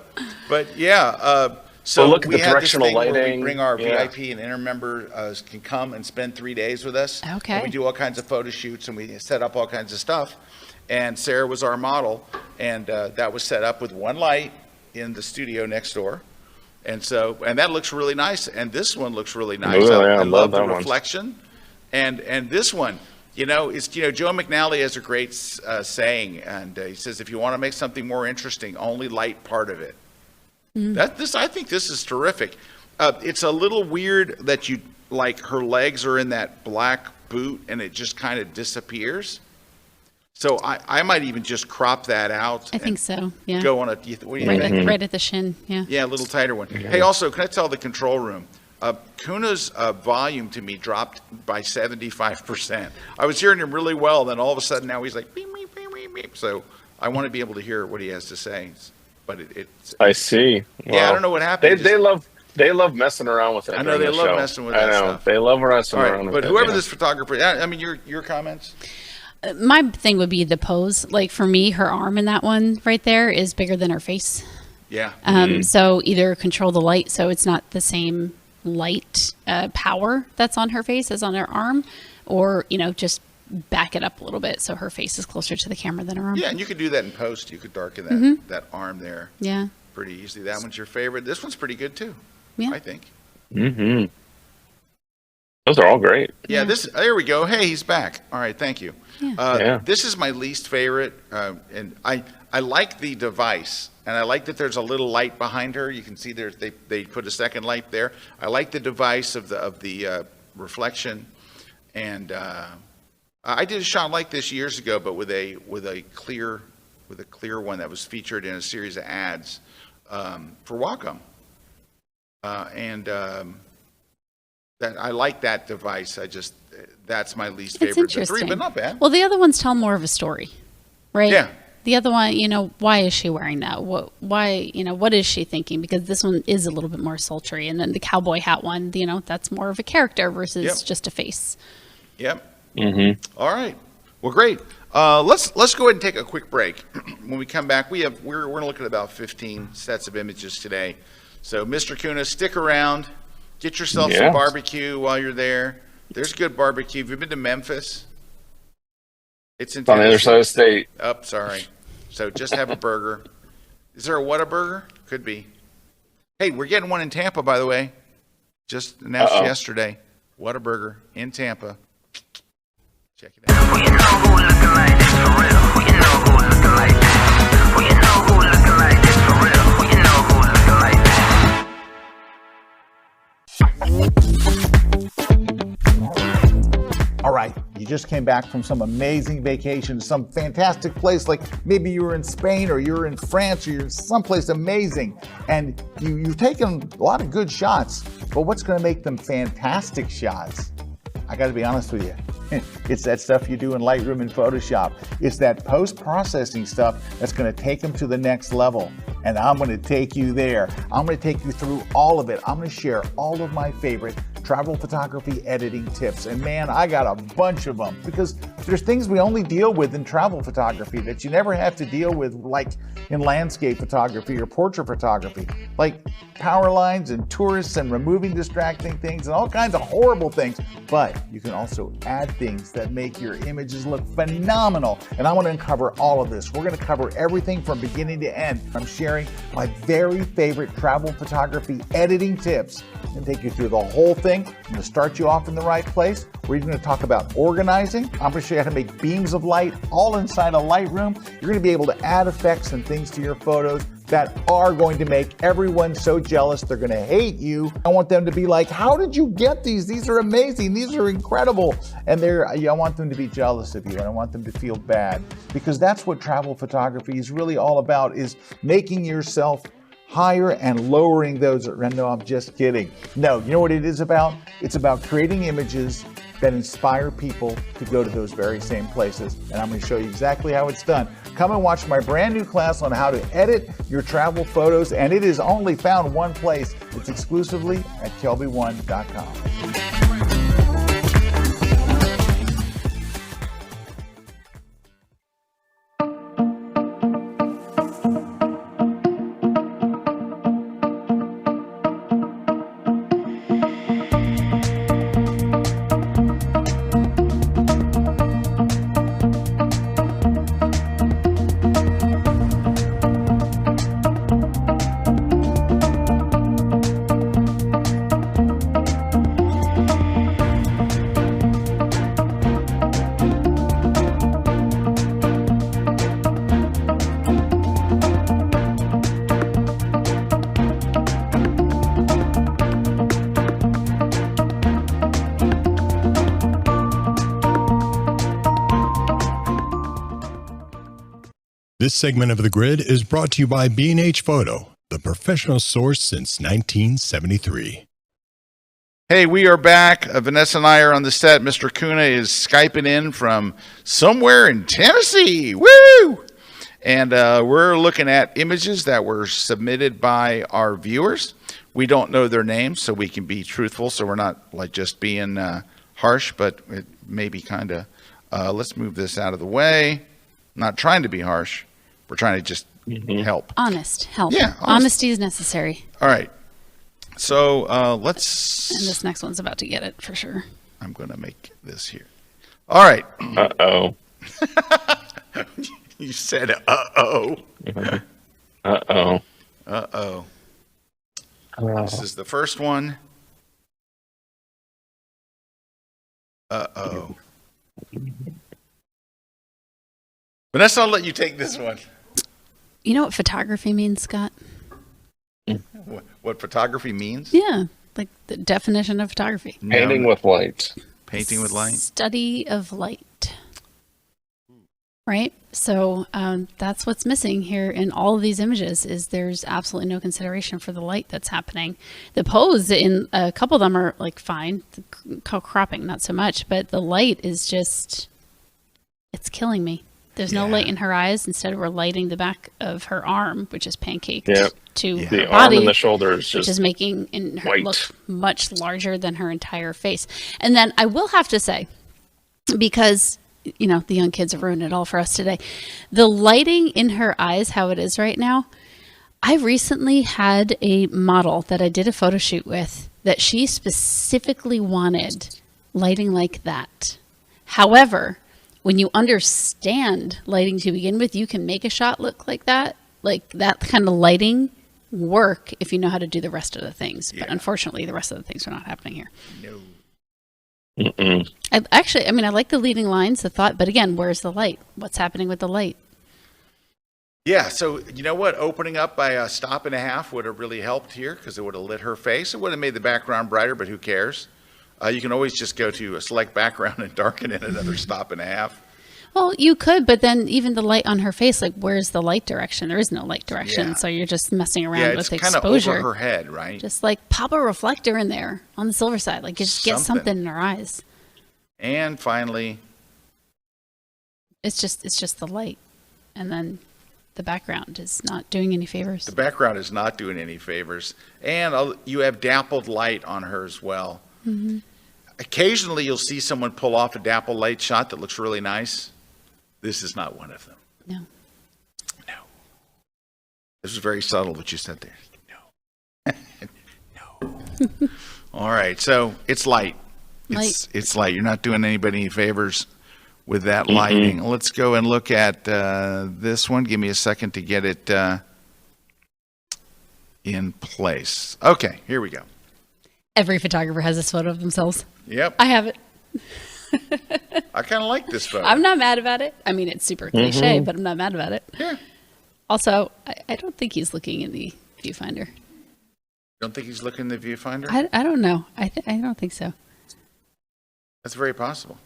But yeah, so look at we the have directional this thing where lighting. we bring our VIP and inner members can come and spend 3 days with us. Okay. And we do all kinds of photo shoots, and we set up all kinds of stuff. And Sarah was our model, and that was set up with one light in the studio next door. And that looks really nice. And this one looks really nice. I love the reflection. And this one, you know, Joe McNally has a great saying, and he says, if you want to make something more interesting, only light part of it. I think this is terrific. It's a little weird that her legs are in that black boot and it just kind of disappears. So I might even just crop that out. I think so. Yeah. Go on what do you think? Right at the shin. Yeah. Yeah, a little tighter one. Hey, also, can I tell the control room? Kuna's volume to me dropped by 75%. I was hearing him really well, then all of a sudden now he's like beep, beep, beep, beep, beep. So I want to be able to hear what he has to say. But it's I see. Yeah, I don't know what happened. They love messing around with it. I know they love messing with that stuff. They love messing around with it. But whoever this photographer, I mean, your comments? My thing would be the pose. Like for me, her arm in that one right there is bigger than her face. Yeah. So either control the light so it's not the same light power that's on her face as on her arm, or just back it up a little bit so her face is closer to the camera than her arm. Yeah, and you could do that in post. You could darken that arm there Yeah. pretty easily. That one's your favorite. This one's pretty good too, Yeah. I think. Mm-hmm. Those are all great. Yeah, there we go. Hey, he's back. All right, thank you. Yeah. This is my least favorite, and I like the device, and I like that there's a little light behind her. You can see they put a second light there. I like the device of the reflection, and I did a shot like this years ago, but with a clear one that was featured in a series of ads for Wacom, that I like that device. That's my least favorite. It's interesting. The 3, but not bad. Well, the other ones tell more of a story, right? Yeah. The other one, why is she wearing that? Why, what is she thinking? Because this one is a little bit more sultry. And then the cowboy hat one, that's more of a character versus just a face. Yep. Mm-hmm. All right. Well, great. Let's go ahead and take a quick break. When we come back, we're going to look at about 15 sets of images today. So, Mr. Kuna, stick around. Get yourself some barbecue while you're there. There's good barbecue. Have you been to Memphis? It's in on the other side of the state. Oh, sorry. So just have a burger. Is there a Whataburger? Could be. Hey, we're getting one in Tampa, by the way. Just announced yesterday. Whataburger in Tampa. Check it out. We know who looking like this for real. We know who looking like this. We know who looking like this for real. We know who looking like this. All right, you just came back from some amazing vacation, some fantastic place, like maybe you were in Spain or you're in France or you're someplace amazing, and you've taken a lot of good shots, but what's going to make them fantastic shots? I got to be honest with you. It's that stuff you do in Lightroom and Photoshop. It's that post-processing stuff that's going to take them to the next level. And I'm going to take you there. I'm going to take you through all of it. I'm going to share all of my favorite travel photography editing tips. And man, I got a bunch of them because there's things we only deal with in travel photography that you never have to deal with, like in landscape photography or portrait photography, like power lines and tourists and removing distracting things and all kinds of horrible things. But you can also add things that make your images look phenomenal. And I want to uncover all of this. We're going to cover everything from beginning to end. I'm sharing my very favorite travel photography editing tips and take you through the whole thing. I'm going to start you off in the right place. We're even going to talk about organizing. I'm going to show you how to make beams of light all inside a Lightroom. You're going to be able to add effects and things to your photos that are going to make everyone so jealous they're going to hate you. I want them to be like, how did you get these? These are amazing. These are incredible. And I want them to be jealous of you, and I want them to feel bad, because that's what travel photography is really all about, is making yourself higher and lowering those. No, I'm just kidding. No, you know what it is about? It's about creating images that inspire people to go to those very same places. And I'm going to show you exactly how it's done. Come and watch my brand new class on how to edit your travel photos. And it is only found one place. It's exclusively at KelbyOne.com. This segment of The Grid is brought to you by B&H Photo, the professional source since 1973. Hey, we are back. Vanessa and I are on the set. Mr. Kuna is Skyping in from somewhere in Tennessee. Woo! And we're looking at images that were submitted by our viewers. We don't know their names, so we can be truthful, so we're not like just being harsh, but it may be kind of, let's move this out of the way. Not trying to be harsh. We're trying to just help. Honest help. Yeah, honesty is necessary. All right. So let's. And this next one's about to get it for sure. I'm going to make this here. All right. Uh-oh. You said uh-oh. Uh-oh. Uh-oh. This is the first one. Uh-oh. Vanessa, I'll let you take this one. You know what photography means, Scott? What photography means? Yeah, like the definition of photography. Painting with light. Painting with light? Study of light. Right? So that's what's missing here in all of these images is there's absolutely no consideration for the light that's happening. The pose in a couple of them are like fine, the cropping not so much, but the light is just, it's killing me. There's no light in her eyes. Instead, we're lighting the back of her arm, which is pancaked to her the body, arm and the shoulders, which is making her white. look much larger than her entire face. And then I will have to say, because you know the young kids have ruined it all for us today, the lighting in her eyes, how it is right now. I recently had a model that I did a photo shoot with that she specifically wanted lighting like that. However, when you understand lighting to begin with, you can make a shot look like that kind of lighting work if you know how to do the rest of the things. But unfortunately, the rest of the things are not happening here. No. I like the leading lines, the thought, but again, where's the light? What's happening with the light? Yeah, so you know what? Opening up by a stop and a half would have really helped here because it would have lit her face. It would have made the background brighter, but who cares? You can always just go to a select background and darken it another stop and a half. Well, you could, but then even the light on her face, like where's the light direction? There is no light direction, so you're just messing around with it's kind of exposure. over her head, right? Just like pop a reflector in there on the silver side, like just get something in her eyes. And finally, it's just the light, and then the background is not doing any favors. The background is not doing any favors, and you have dappled light on her as well. Mm-hmm. Occasionally, you'll see someone pull off a dappled light shot that looks really nice. This is not one of them. No. This is very subtle what you said there. No. All right, so it's light. It's light. You're not doing anybody any favors with that lighting. Let's go and look at this one. Give me a second to get it in place. Okay, here we go. Every photographer has this photo of themselves. Yep. I have it. I kind of like this photo. I'm not mad about it. I mean, it's super cliche, but I'm not mad about it. Yeah. Also, I don't think he's looking in the viewfinder. You don't think he's looking in the viewfinder? I don't know. I don't think so. That's very possible.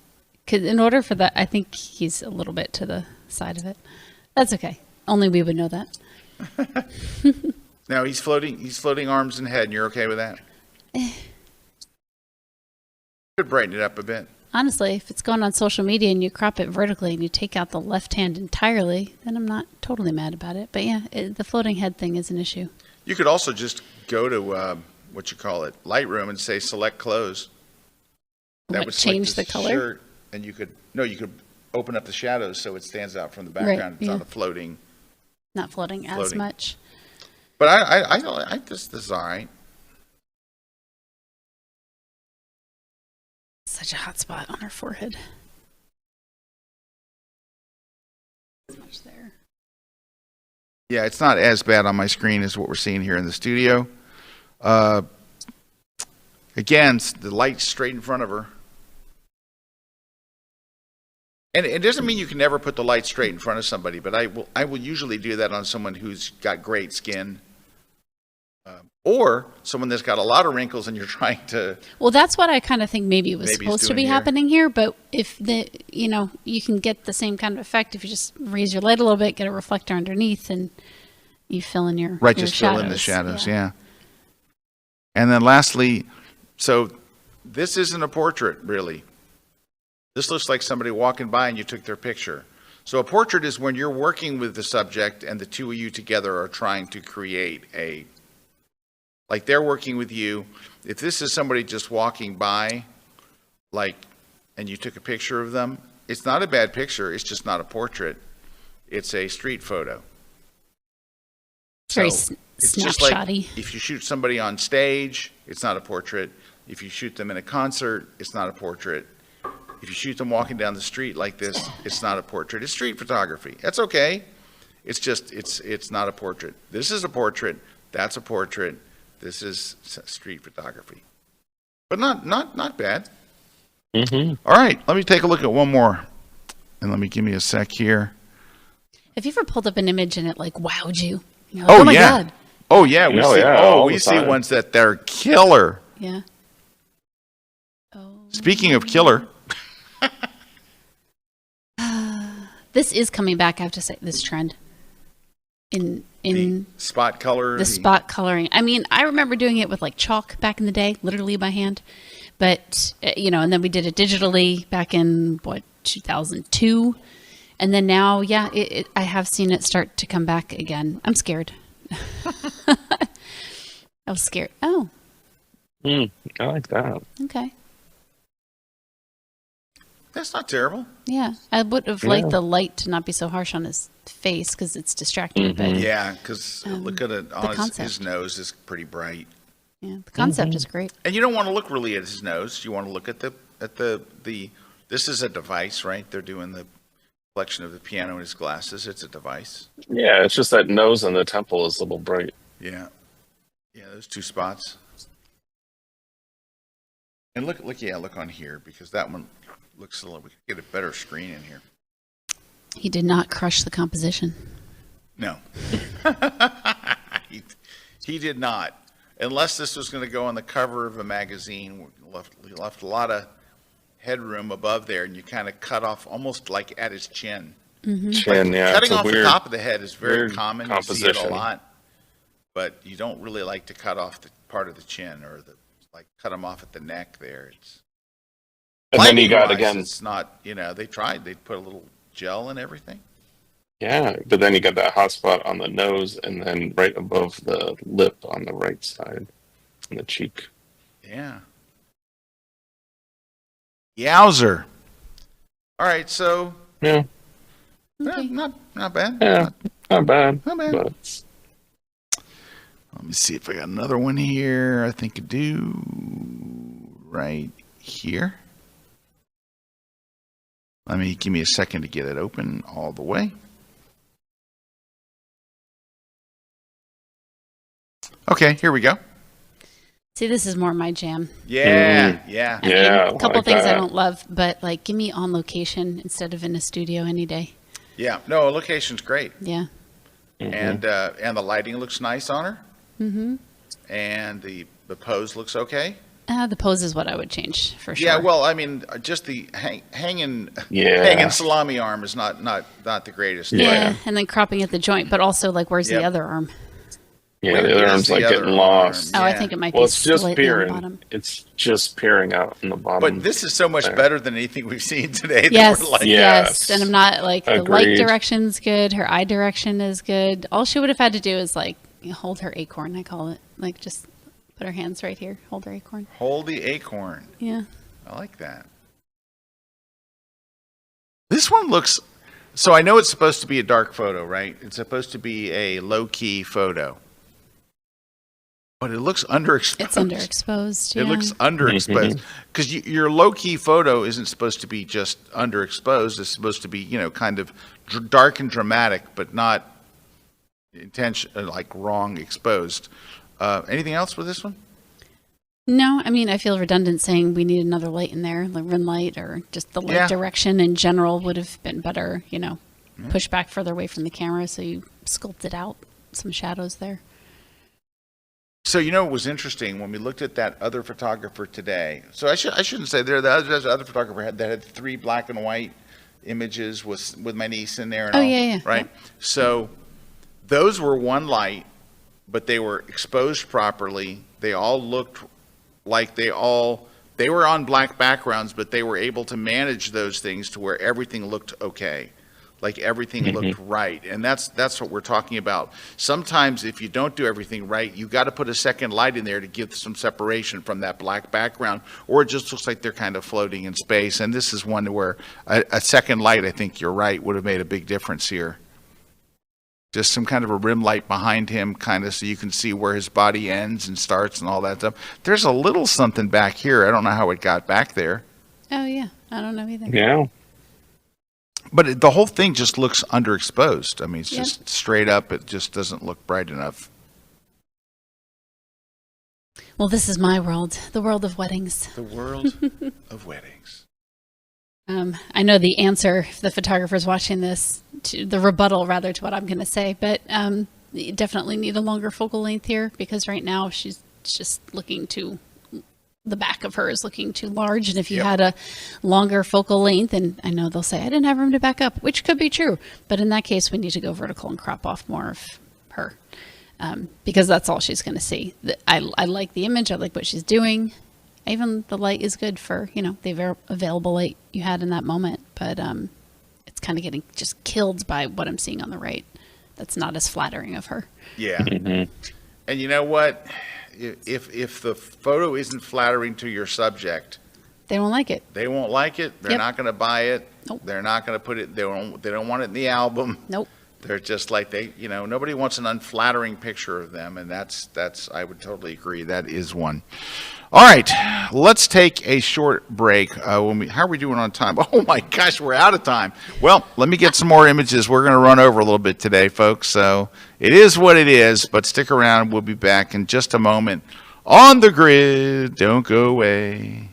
Because in order for that, I think he's a little bit to the side of it. That's okay. Only we would know that. Now he's floating arms and head, and you're okay with that? Could brighten it up a bit. Honestly, if it's going on social media and you crop it vertically and you take out the left hand entirely, then I'm not totally mad about it. But yeah, the floating head thing is an issue. You could also just go to Lightroom and say select close. That would change the color. Shirt, and you could open up the shadows so it stands out from the background. Right, It's not a floating. Not floating as much. But I this is all right. Such a hot spot on her forehead. As much there. Yeah, it's not as bad on my screen as what we're seeing here in the studio. Again, the light's straight in front of her. And it doesn't mean you can never put the light straight in front of somebody, but I will usually do that on someone who's got great skin. Or someone that's got a lot of wrinkles and you're trying to... Well, that's what I kind of think maybe was supposed to be happening here. But if you can get the same kind of effect if you just raise your light a little bit, get a reflector underneath, and you fill in your just shadows. Fill in the shadows, yeah. And then lastly, so this isn't a portrait, really. This looks like somebody walking by and you took their picture. So a portrait is when you're working with the subject and the two of you together are trying to create like they're working with you. If this is somebody just walking by, and you took a picture of them, it's not a bad picture. It's just not a portrait. It's a street photo. Very it's just like snapshotty. if you shoot somebody on stage, it's not a portrait. If you shoot them in a concert, it's not a portrait. If you shoot them walking down the street like this, it's not a portrait. It's street photography. That's okay. It's just, it's not a portrait. This is a portrait. That's a portrait. This is street photography. But not bad. Mm-hmm. All right, let me take a look at one more. And let me give me a sec here. Have you ever pulled up an image and it like wowed you? You're like, oh my yeah. God. Oh yeah, we see. yeah, Oh, all we the see time. ones that they're killer. Yeah. Oh. Speaking of killer, This is coming back, I have to say, this trend. In the spot color. the spot coloring. I mean, I remember doing it with like chalk back in the day, literally by hand. But, and then we did it digitally back in, 2002. And then now, yeah, I have seen it start to come back again. I'm scared. I was scared. Oh, I like that. okay. That's not terrible. Yeah, I would have liked the light to not be so harsh on his face because it's distracting. But Yeah, because look at it on his concept. nose is pretty bright, yeah, the concept is great. and you don't want to look really at his nose. You want to look at the. This is a device, right? They're doing the reflection of the piano in his glasses. It's a device. Yeah, it's just that nose and the temple is a little bright. Yeah, those two spots. And look on here because that one looks a little. We could get a better screen in here. He did not crush the composition. No, he did not. Unless this was going to go on the cover of a magazine, we left a lot of headroom above there, and you kind of cut off almost like at his chin. Chin, yeah. Cutting it's a off weird, the top of the head is very weird common. You see it a composition. lot, but you don't really like to cut off the part of the chin or cut them off at the neck there. It's And then you got lighting-wise, again. It's not. They tried. They put a little gel and everything. Yeah, but then you got that hot spot on the nose and then right above the lip on the right side, on the cheek. Yeah. Yowzer. All right, so Yeah, Okay. not bad. yeah, not bad. Not bad. But Let me see if I got another one here. I think I do right here. Give me a second to get it open all the way. Okay, here we go. See, this is more my jam. Yeah. I Yeah, mean, I a couple like things I that. don't love, but like, give me on location instead of in a studio any day. Yeah. No, location's great. Yeah. And the lighting looks nice on her. Mm-hmm. And the pose looks okay. The pose is what I would change for sure. Yeah, well, just the hanging Yeah. salami arm is not the greatest. Yeah, and then cropping at the joint, but also like, where's the Yep. other arm? yeah, Where the other is arm's the like other getting arm? lost. Oh, I Yeah. think it might Well, be it's just slightly on the peering. bottom. It's just peering out in the bottom. But this is so much there. better than anything we've seen today. that Yes, we're like, yes, Yes. and I'm not like the light Agreed. direction's good. Her eye direction is good. All she would have had to do is like hold her acorn. I call it like just put her hands right here, hold her acorn. Hold the acorn. Yeah. I like that. This one looks. So I know it's supposed to be a dark photo, right? It's supposed to be a low-key photo. But it looks underexposed. It's underexposed. Yeah. It looks underexposed because your low-key photo isn't supposed to be just underexposed. It's supposed to be, kind of dark and dramatic, but not like wrong exposed. Anything else with this one? No, I mean, I feel redundant saying we need another light in there, like rim light, or just the light Yeah. direction in general would have been better, push back further away from the camera so you sculpt it out, some shadows there. So it was interesting when we looked at that other photographer today. So I shouldn't say there. The other photographer had 3 black and white images with my niece in there. And Oh, all, yeah. right. So those were one light, but they were exposed properly. They all looked like they were on black backgrounds, but they were able to manage those things to where everything looked okay. Like everything looked right. And that's what we're talking about. Sometimes if you don't do everything right, you got to put a second light in there to give some separation from that black background, or it just looks like they're kind of floating in space. And this is one where a second light, I think you're right, would have made a big difference here. Just some kind of a rim light behind him, kind of so you can see where his body ends and starts and all that stuff. There's a little something back here. I don't know how it got back there. Oh, yeah. I don't know either. Yeah. But the whole thing just looks underexposed. I mean, it's just straight up. It just doesn't look bright enough. Well, this is my world, the world of weddings. The world of weddings. I know the answer, if the photographer's watching this, to the rebuttal rather to what I'm going to say, but you definitely need a longer focal length here because right now she's just looking too, the back of her is looking too large. And if you had a longer focal length, and I know they'll say, I didn't have room to back up, which could be true. But in that case, we need to go vertical and crop off more of her because that's all she's going to see. I like the image. I like what she's doing. Even the light is good for, the available light you had in that moment. But it's kind of getting just killed by what I'm seeing on the right. That's not as flattering of her. Yeah. And you know what? If the photo isn't flattering to your subject, they won't like it. They won't like it. They're not going to buy it. Nope. They're not going to put it. They don't want it in the album. Nope. They're just like nobody wants an unflattering picture of them, and that's I would totally agree. That is one. All right, let's take a short break. How are we doing on time? Oh my gosh, we're out of time. Well, let me get some more images. We're going to run over a little bit today, folks. So it is what it is, but stick around. We'll be back in just a moment on the grid. Don't go away.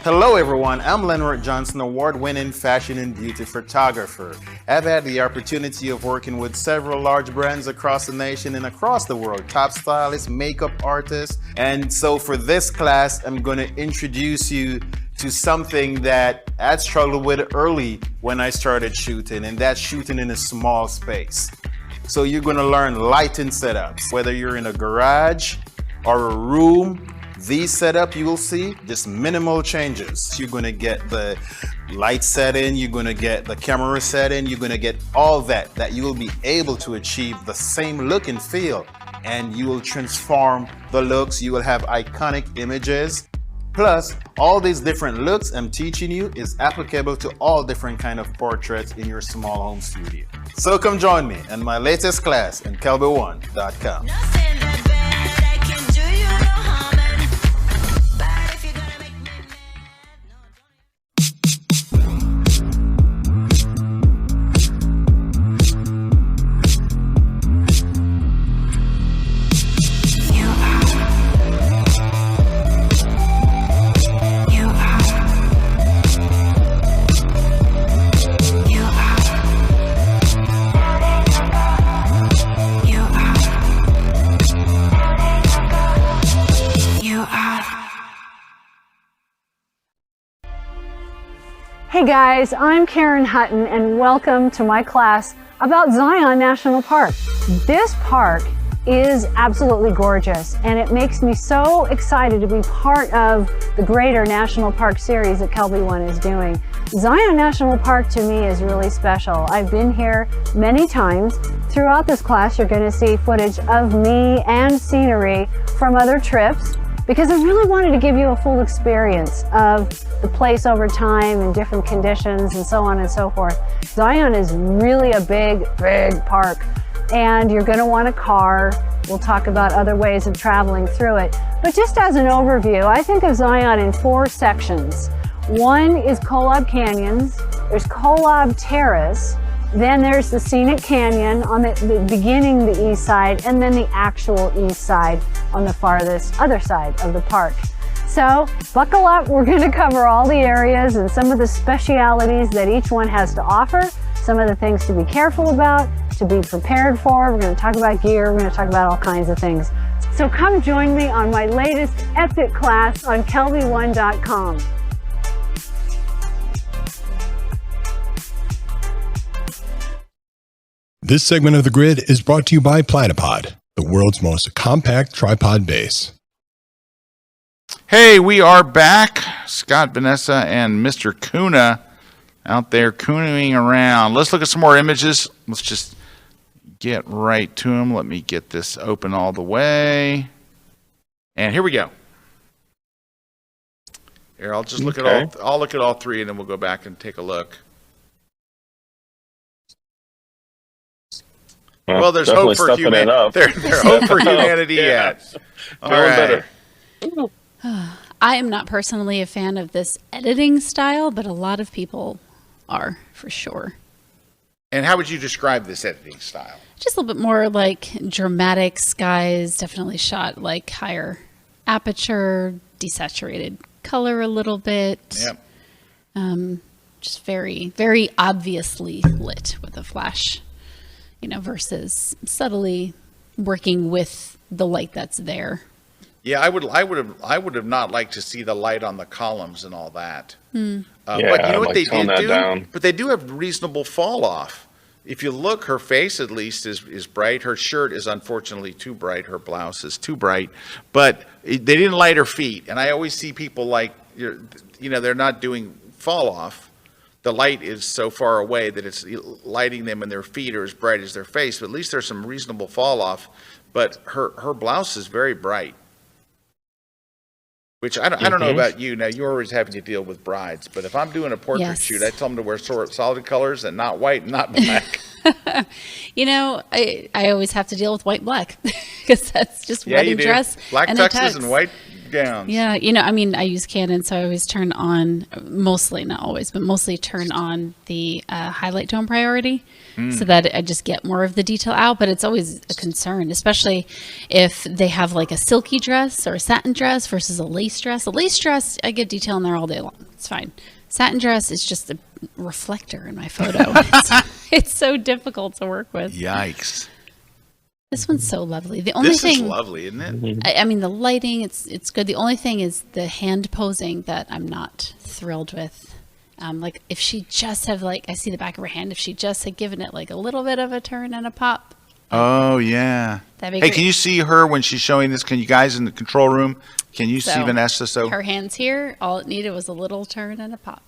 Hello everyone, I'm Leonard Johnson, award-winning fashion and beauty photographer. I've had the opportunity of working with several large brands across the nation and across the world, top stylists, makeup artists. And so for this class, I'm going to introduce you to something that I'd struggled with early when I started shooting, and that's shooting in a small space. So you're going to learn lighting setups, whether you're in a garage or a room. These setup you will see just minimal changes. You're going to get the light setting, you're going to get the camera setting, you're going to get all that you will be able to achieve the same look and feel, and you will transform the looks. You will have iconic images. Plus, all these different looks I'm teaching you is applicable to all different kind of portraits in your small home studio. So come join me in my latest class in KelbyOne.com. Hey guys, I'm Karen Hutton and welcome to my class about Zion National Park. This park is absolutely gorgeous and it makes me so excited to be part of the greater National Park series that KelbyOne is doing. Zion National Park to me is really special. I've been here many times. Throughout this class you're going to see footage of me and scenery from other trips, because I really wanted to give you a full experience of the place over time and different conditions and so on and so forth. Zion is really a big park, and you're going to want a car. We'll talk about other ways of traveling through it. But just as an overview, I think of Zion in 4 sections. One is Kolob Canyons, there's Kolob Terrace, then there's the Scenic Canyon on the beginning, the east side, and then the actual east side on the farthest other side of the park. So buckle up, we're going to cover all the areas and some of the specialities that each one has to offer, some of the things to be careful about, to be prepared for. We're going to talk about gear, we're going to talk about all kinds of things. So come join me on my latest epic class on KelbyOne.com. This segment of The Grid is brought to you by Platypod, the world's most compact tripod base. Hey, we are back. Scott, Vanessa, and Mr. Kuna out there cooning around. Let's look at some more images. Let's just get right to them. Let me get this open all the way. And here we go. Here, I'll just look at all. I'll look at all three, and then we'll go back and take a look. Well, there's hope for humanity. There's hope for humanity yet. All right. I am not personally a fan of this editing style, but a lot of people are, for sure. And how would you describe this editing style? Just a little bit more like dramatic skies, definitely shot like higher aperture, desaturated color a little bit. Yep. Just very, very obviously lit with a flash, versus subtly working with the light that's there. Yeah, I would have not liked to see the light on the columns and all that. Yeah, but you know what they tone did that do? down. But they do have reasonable fall off. If you look, her face at least is bright. Her shirt is unfortunately too bright. Her blouse is too bright. But they didn't light her feet. And I always see people they're not doing fall off. The light is so far away that it's lighting them, and their feet are as bright as their face. But at least there's some reasonable fall off. But her blouse is very bright. Which I don't know about you. Now, you're always having to deal with brides. But if I'm doing a portrait shoot, I tell them to wear solid colors and not white and not black. I always have to deal with white black because that's just wedding dress. Black and tuxes and white gowns. Yeah, I use Canon, so I always turn on, mostly, not always, but mostly turn on the highlight tone priority so that I just get more of the detail out. But it's always a concern, especially if they have like a silky dress or a satin dress versus a lace dress. A lace dress, I get detail in there all day long. It's fine. Satin dress is just a reflector in my photo. It's so difficult to work with. Yikes. This one's so lovely. The only thing, is lovely, isn't it? I mean, the lighting, it's good. The only thing is the hand posing that I'm not thrilled with. Like if she just have I see the back of her hand. If she just had given it like a little bit of a turn and a pop. Oh yeah. That'd be hey, great. can you see her when she's showing this? Can you guys in the control room? Can you see Vanessa? So her hands here. All it needed was a little turn and a pop.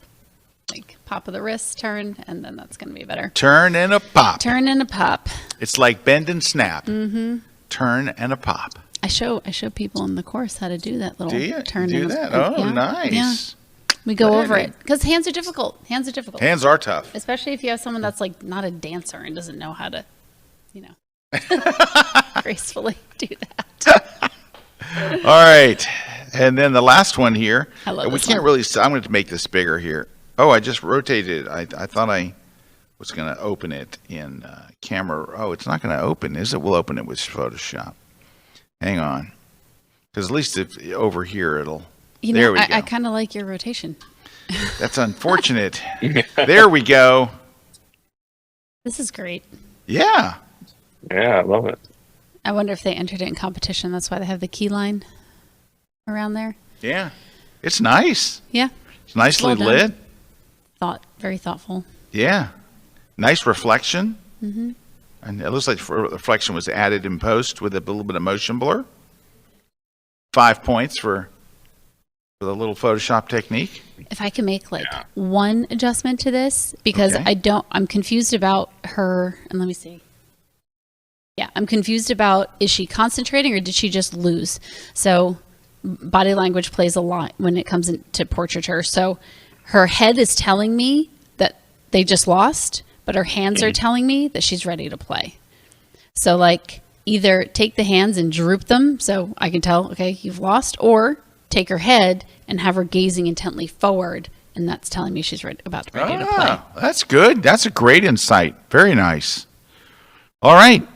Like pop of the wrist, turn, and then that's going to be better. Turn and a pop. Turn and a pop. It's like bend and snap. Mm-hmm. Turn and a pop. I show people in the course how to do that little turn. Do that? Oh, nice. Yeah. We go over it because hands are difficult. Hands are tough. Especially if you have someone that's like not a dancer and doesn't know how to, gracefully do that. All right. And then the last one here. I love we this can't one. really see. I'm going to make this bigger here. Oh, I just rotated it. I thought I was going to open it in camera. Oh, it's not going to open, is it? We'll open it with Photoshop. Hang on. Because at least if over here, it'll... there we go. I kind of like your rotation. That's unfortunate. There we go. This is great. Yeah. Yeah, I love it. I wonder if they entered it in competition. That's why they have the key line around there. Yeah. It's nice. Yeah. It's nicely Well done. lit. Very thoughtful. Yeah. Nice reflection. Mm-hmm. And it looks like reflection was added in post with a little bit of motion blur. 5 points for the little Photoshop technique. If I can make one adjustment to this, because I'm confused about her, and let me see. Yeah, I'm confused about, is she concentrating or did she just lose? So body language plays a lot when it comes into portraiture. So her head is telling me that they just lost, but her hands are telling me that she's ready to play. So either take the hands and droop them so I can tell, okay, you've lost, or take her head and have her gazing intently forward, and that's telling me she's ready to play. That's good. That's a great insight. Very nice. All right.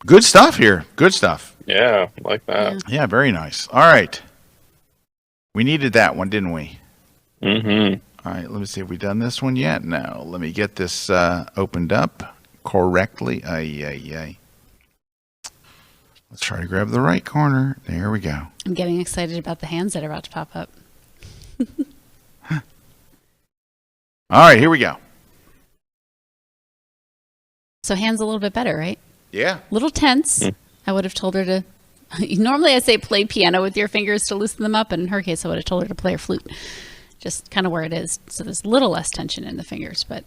Good stuff here. Good stuff. Yeah, like that. Yeah, very nice. All right. We needed that one, didn't we? Mm-hmm. All right, let me see. Have we done this one yet? No. Let me get this opened up correctly. Let's try to grab the right corner. There we go. I'm getting excited about the hands that are about to pop up. All right, here we go. So hands a little bit better, right? Yeah. A little tense. I would have told her to... Normally I say play piano with your fingers to loosen them up, and in her case I would have told her to play her flute. Just kind of where it is. So there's a little less tension in the fingers, but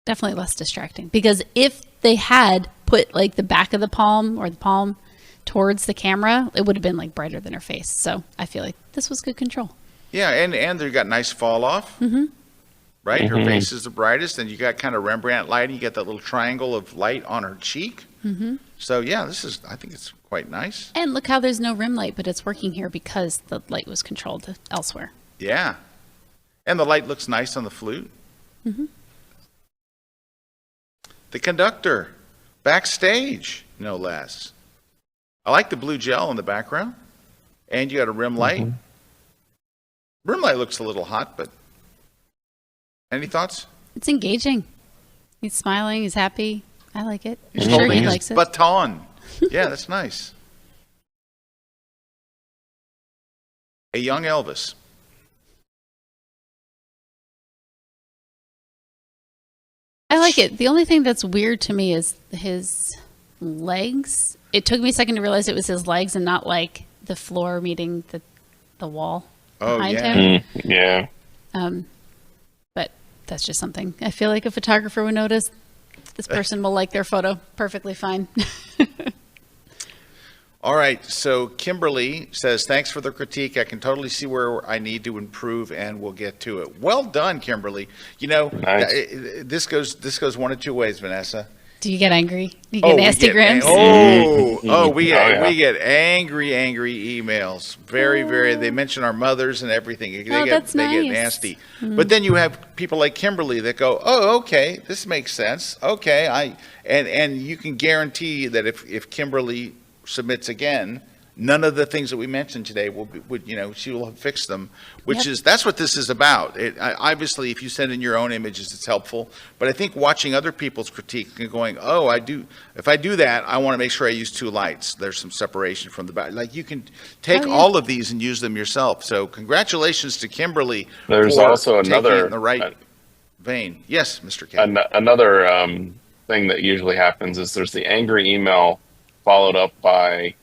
Definitely less distracting, because if they had put like the back of the palm or the palm towards the camera, it would have been like brighter than her face. So I feel like this was good control. Yeah, and they got nice fall off. Mm-hmm. Right? Mm-hmm. Her face is the brightest, and you got kind of Rembrandt lighting. You got that little triangle of light on her cheek. Mm-hmm. So yeah, I think it's quite nice. And look how there's no rim light, but it's working here because the light was controlled elsewhere. Yeah. And the light looks nice on the flute. Mm-hmm. The conductor, backstage, no less. I like the blue gel in the background. And you got a rim light. Mm-hmm. Rim light looks a little hot, but any thoughts? It's engaging. He's smiling. He's happy. I like it. He's I'm sure holding he his likes it. baton. Yeah, that's nice. A young Elvis. I like it. The only thing that's weird to me is his legs. It took me a second to realize it was his legs and not like the floor meeting the wall behind him. Yeah. But that's just something. I feel like a photographer would notice. This person will like their photo perfectly fine. All right, so Kimberly says, thanks for the critique. I can totally see where I need to improve, and we'll get to it. Well done, Kimberly. You know, nice. This goes one of two ways, Vanessa. Do you get angry? Do you get nasty grams? We get angry emails. Very. They mention our mothers and everything. They get nasty. Mm. But then you have people like Kimberly that go, "Oh, okay, this makes sense. Okay, and you can guarantee that if Kimberly submits again, none of the things that we mentioned today she will have fixed them, that's what this is about. Obviously, if you send in your own images, it's helpful. But I think watching other people's critique and going, if I do that, I want to make sure I use two lights. There's some separation from the back. Like you can take all of these and use them yourself. So congratulations to Kimberly. There's also another in the right vein. Yes, Mr. K. Another thing that usually happens is there's the angry email followed up by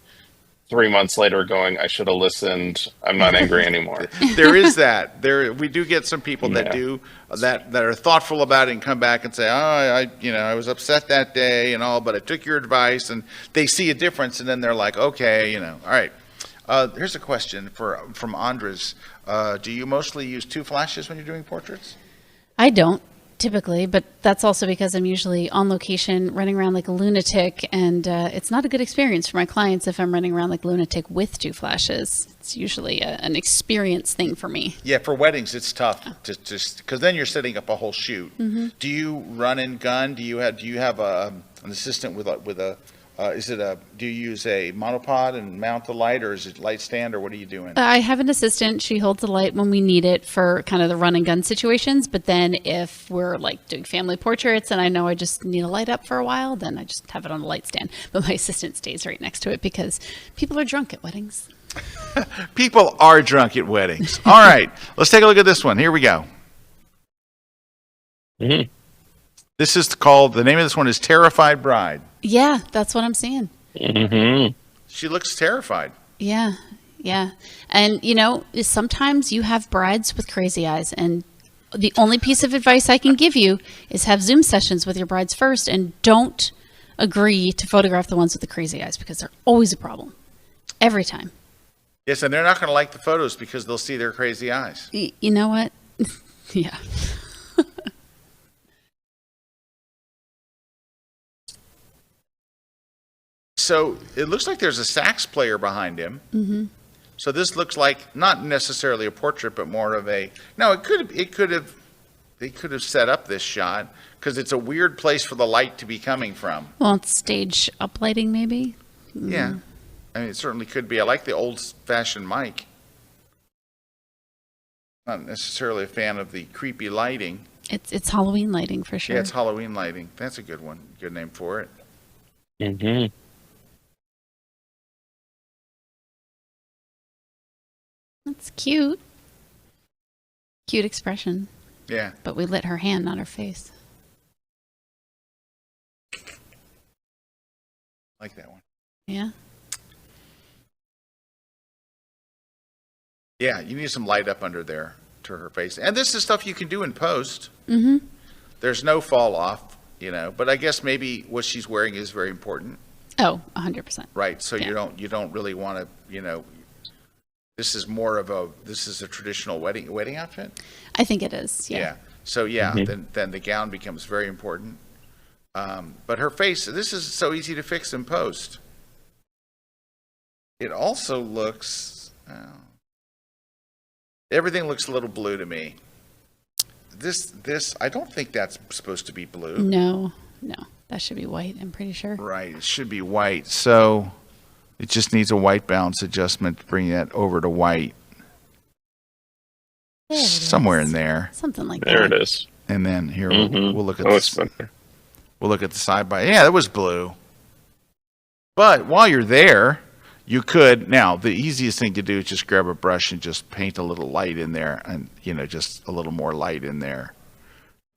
3 months later going, I should have listened. I'm not angry anymore. There is that. We do get some people that do that are thoughtful about it and come back and say, I was upset that day and all, but I took your advice, and they see a difference, and then they're like, okay, all right. Here's a question from Andres. Do you mostly use two flashes when you're doing portraits? I don't typically, but that's also because I'm usually on location running around like a lunatic, and it's not a good experience for my clients if I'm running around like a lunatic with two flashes. It's usually an experience thing for me. Yeah, for weddings it's tough to just because then you're setting up a whole shoot. Mm-hmm. Do you run and gun? Do you have an assistant with a do you use a monopod and mount the light, or is it light stand, or what are you doing? I have an assistant. She holds the light when we need it for kind of the run and gun situations. But then if we're like doing family portraits and I know I just need a light up for a while, then I just have it on the light stand. But my assistant stays right next to it because people are drunk at weddings. People are drunk at weddings. All right, let's take a look at this one. Here we go. Mm-hmm. This is the name of this one is Terrified Bride. Yeah, that's what I'm seeing. Mm-hmm. She looks terrified. Yeah. And, sometimes you have brides with crazy eyes, and the only piece of advice I can give you is have Zoom sessions with your brides first, and don't agree to photograph the ones with the crazy eyes, because they're always a problem. Every time. Yes, and they're not going to like the photos because they'll see their crazy eyes. You know what? Yeah. So it looks like there's a sax player behind him. Mm-hmm. So this looks like not necessarily a portrait, but more of a. No, they could have set up this shot because it's a weird place for the light to be coming from. Well, it's stage uplighting, maybe. Yeah, I mean it certainly could be. I like the old-fashioned mic. Not necessarily a fan of the creepy lighting. It's Halloween lighting for sure. Yeah, it's Halloween lighting. That's a good one. Good name for it. Mm-hmm. That's cute. Cute expression. Yeah. But we lit her hand, not her face. Like that one. Yeah. Yeah, you need some light up under there to her face. And this is stuff you can do in post. Mm-hmm. There's no fall off, but I guess maybe what she's wearing is very important. Oh, 100%. Right. So Yeah. you don't really want to, this is a traditional wedding outfit. I think it is. Yeah. So then the gown becomes very important. But her face, this is so easy to fix in post. It also looks, everything looks a little blue to me. This, I don't think that's supposed to be blue. No, that should be white. I'm pretty sure. Right, it should be white. So it just needs a white balance adjustment to bring that over to white. There it Somewhere is. in there. Something like There that. it is. And then here we'll look at Oh, this. it's better. We'll look at the side by. Yeah, that was blue. But while you're there, you could, now the easiest thing to do is just grab a brush and just paint a little light in there, and just a little more light in there.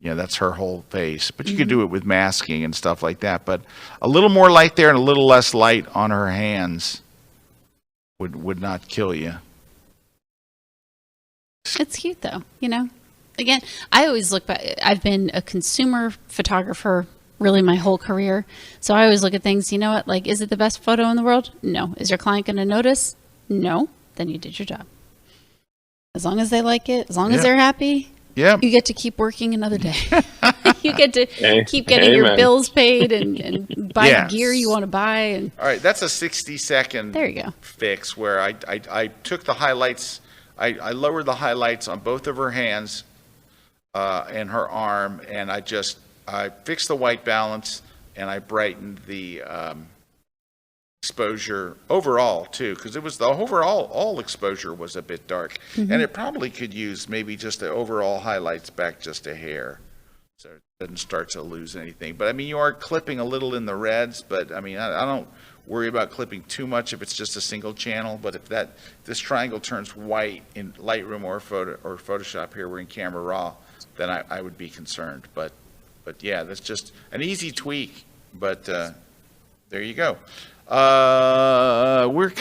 That's her whole face. But you could do it with masking and stuff like that. But a little more light there and a little less light on her hands would not kill you. It's cute though, Again, I always look back. I've been a consumer photographer really my whole career. So I always look at things, like, is it the best photo in the world? No. Is your client going to notice? No. Then you did your job. As long as they like it, as long as they're happy, you get to keep working another day. You get to keep getting your bills paid and buy the gear you want to buy. And all right, that's a 60-second there you go. Fix where I took the highlights. I lowered the highlights on both of her hands and her arm, and I fixed the white balance, and I brightened the exposure overall too, because it was the all exposure was a bit dark, and it probably could use maybe just the overall highlights back just a hair, so it doesn't start to lose anything. But I mean, you are clipping a little in the reds, but I mean, I don't worry about clipping too much if it's just a single channel. But if this triangle turns white in Lightroom or Photoshop, here we're in Camera Raw, then I would be concerned. But yeah, that's just an easy tweak. But there you go. We're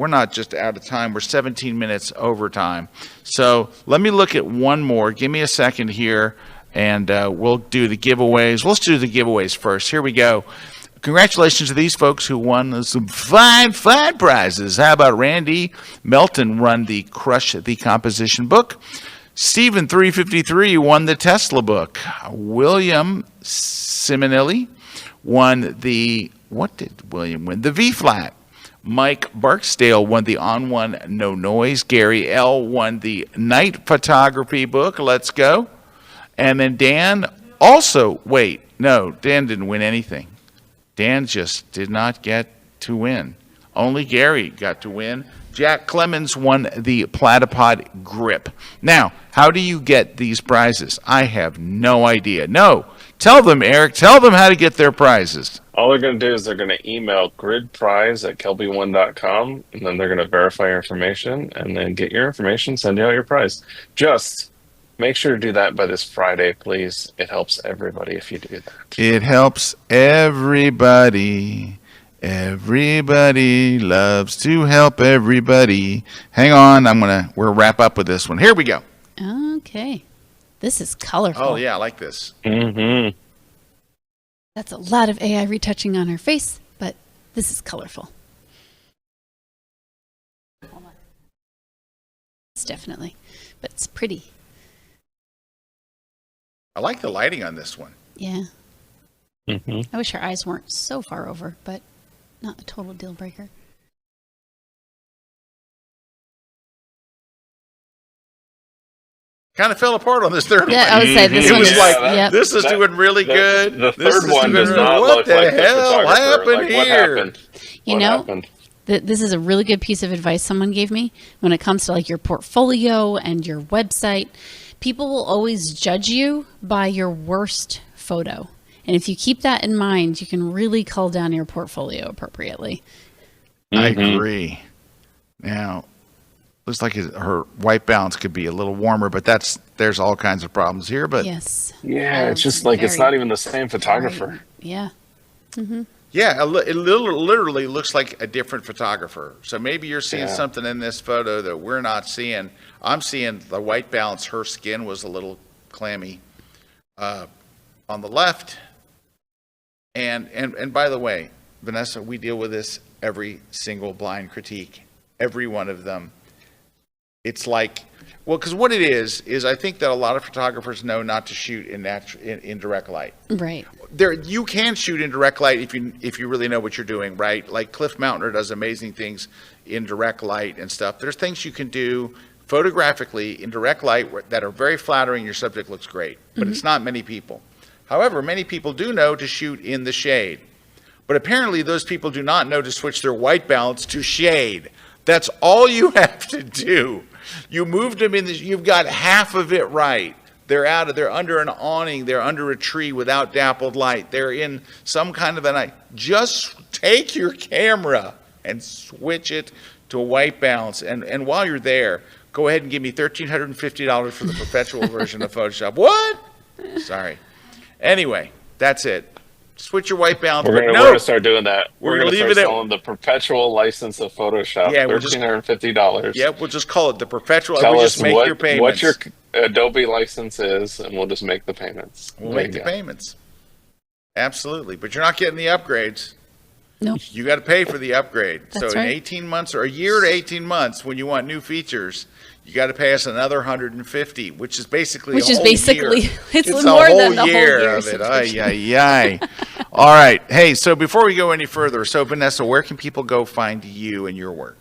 not just out of time. We're 17 minutes over time. So let me look at one more. Give me a second here, and we'll do the giveaways. Let's do the giveaways first. Here we go. Congratulations to these folks who won some fine prizes. How about Randy Melton won the Crush the Composition book. Stephen 353 won the Tesla book. William Simonelli won the, what did William win? The V-flat. Mike Barksdale won the On One No Noise. Gary L. won the Night Photography book. Let's go. And then Dan also, Dan didn't win anything. Dan just did not get to win. Only Gary got to win. Jack Clemens won the Platypod grip. Now, how do you get these prizes? I have no idea. No. Tell them, Eric. Tell them how to get their prizes. All they're going to do is they're going to email gridprize@kelbyone.com, and then they're going to verify your information and then get your information, send you out your prize. Just make sure to do that by this Friday, please. It helps everybody if you do that. It helps everybody. Everybody loves to help everybody. Hang on, we'll wrap up with this one. Here we go. Okay. This is colorful. Oh yeah, I like this. Mm-hmm. That's a lot of AI retouching on her face, but this is colorful. Hold on. It's definitely, but it's pretty. I like the lighting on this one. Yeah. Mm-hmm. I wish her eyes weren't so far over, but not a total deal breaker. Kind of fell apart on this third one. Yeah, I would say this It one was is, like, this is doing really good. The This third is one doing does really- not what look the like the hell photographer. happened Like, what here? happened? You What know, happened? this is a really good piece of advice someone gave me when it comes to like your portfolio and your website. People will always judge you by your worst photo. And if you keep that in mind, you can really cull down your portfolio appropriately. I agree. Now, looks like her white balance could be a little warmer, but there's all kinds of problems here. But yes, Yeah, it's just like it's not even the same photographer. Yeah. yeah, it literally looks like a different photographer. So maybe you're seeing Yeah. something in this photo that we're not seeing. I'm seeing the white balance. Her skin was a little clammy. on the left. And by the way, Vanessa, we deal with this every single blind critique, every one of them. It's like, well, because what it is I think that a lot of photographers know not to shoot in direct light. Right. You can shoot in direct light if you really know what you're doing, right? Like Cliff Mountner does amazing things in direct light and stuff. There's things you can do photographically in direct light that are very flattering. Your subject looks great, but it's not many people. However, many people do know to shoot in the shade. But apparently those people do not know to switch their white balance to shade. That's all you have to do. You moved them you've got half of it right. They're under an awning, they're under a tree without dappled light. They're in some kind of a night. Just take your camera and switch it to white balance. And while you're there, go ahead and give me $1,350 for the perpetual version of Photoshop. What? Sorry. Anyway, that's it. Switch your white balance. We're going to start doing that. We're going to leave start selling the perpetual license of Photoshop. Yeah, $1,350. Yeah, we'll just call it the perpetual. Tell we'll us just make your payments. what your Adobe license is, and we'll just make the payments. We'll make the payments. Absolutely, but you're not getting the upgrades. No. You got to pay for the upgrade. That's so in right. 18 months or a year to 18 months, when you want new features, you got to pay us another 150, which is basically Which a is whole basically year. it's a more whole than the year whole year of it. subscription. Ay, ay, ay. All right. Hey, so before we go any further, so Vanessa, where can people go find you and your work?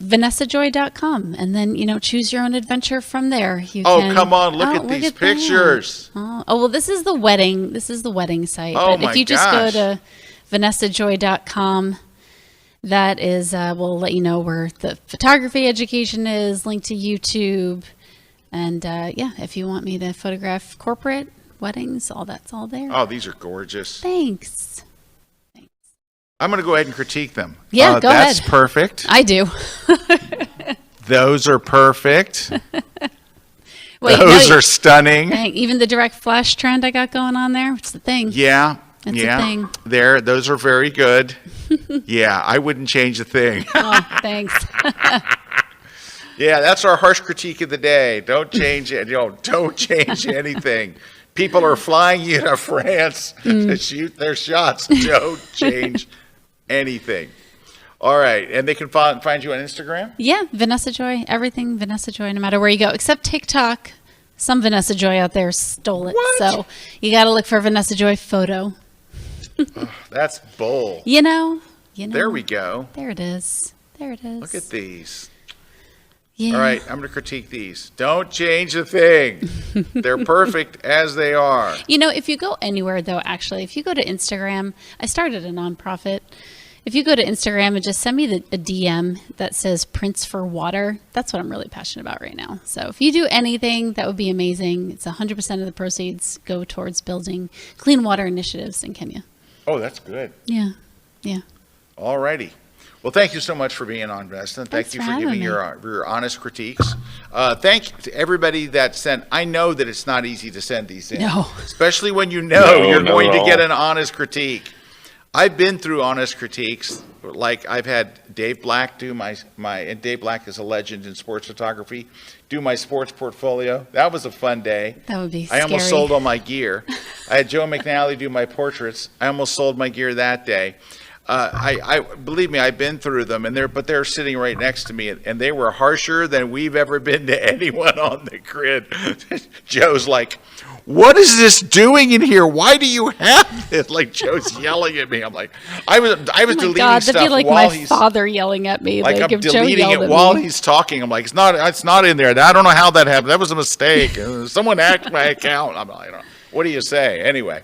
VanessaJoy.com, and then choose your own adventure from there. You Oh, can, come on, look at these that. pictures. Oh, well, this is the wedding. This is the wedding site. Oh, but if you just go to VanessaJoy.com, that is, we'll let you know where the photography education is, linked to YouTube, and yeah, if you want me to photograph corporate weddings, all that's all there. Oh, these are gorgeous. Thanks. I'm going to go ahead and critique them. Yeah, go ahead. That's perfect. I do. Those are perfect. Wait, Those are stunning. Dang, even the direct flash trend I got going on there, it's the thing. Yeah. It's yeah. a thing. Those are very good. Yeah, I wouldn't change a thing. Oh, thanks. Yeah, that's our harsh critique of the day. Don't change it. Don't change anything. People are flying you to France to shoot their shots. Don't change anything. All right, and they can find you on Instagram? Yeah, Vanessa Joy, everything Vanessa Joy, no matter where you go, except TikTok. Some Vanessa Joy out there stole it. What? So you got to look for Vanessa Joy photo. Oh, that's bull. You know. There we go. There it is. There it is. Look at these. Yeah. All right, I'm going to critique these. Don't change a thing. They're perfect as they are. If you go anywhere, though, actually, if you go to Instagram, I started a nonprofit. If you go to Instagram and just send me a DM that says Prints for Water, that's what I'm really passionate about right now. So if you do anything, that would be amazing. It's 100% of the proceeds go towards building clean water initiatives in Kenya. Oh, that's good. Yeah. Yeah. All righty. Well, thank you so much for being on, Preston. Thank you for giving your honest critiques. Thank you to everybody that sent. I know that it's not easy to send these in. No. Especially when you're going to get an honest critique. I've been through honest critiques. Like I've had Dave Black do and Dave Black is a legend in sports photography, do my sports portfolio. That was a fun day. That would be I almost scary. sold all my gear. I had Joe McNally do my portraits. I almost sold my gear that day. I believe me, I've been through them, but they're sitting right next to me, and they were harsher than we've ever been to anyone on the grid. Joe's like, "What is this doing in here? Why do you have this?" Like Joe's yelling at me. I'm like, I was deleting God, stuff that'd be like while my he's father yelling at me. like I'm if Joe deleting yelled it at while me. he's talking. I'm like, it's not in there. I don't know how that happened. That was a mistake. Someone hacked my account. I'm like, what do you say? Anyway.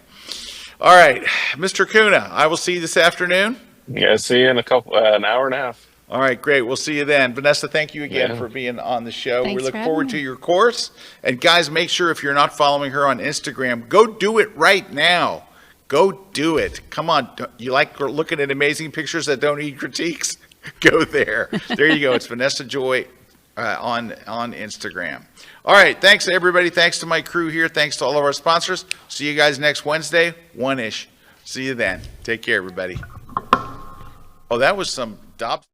All right, Mr. Kuna, I will see you this afternoon. Yeah, see you in an hour and a half. All right, great. We'll see you then. Vanessa, thank you again for being on the show. Thanks we look for forward having to me. your course. And guys, make sure if you're not following her on Instagram, go do it right now. Go do it. Come on. You like looking at amazing pictures that don't need critiques? Go there. There you go. It's Vanessa Joy on Instagram. All right. Thanks, everybody. Thanks to my crew here. Thanks to all of our sponsors. See you guys next Wednesday, 1-ish. See you then. Take care, everybody. Oh, that was some Dobbs.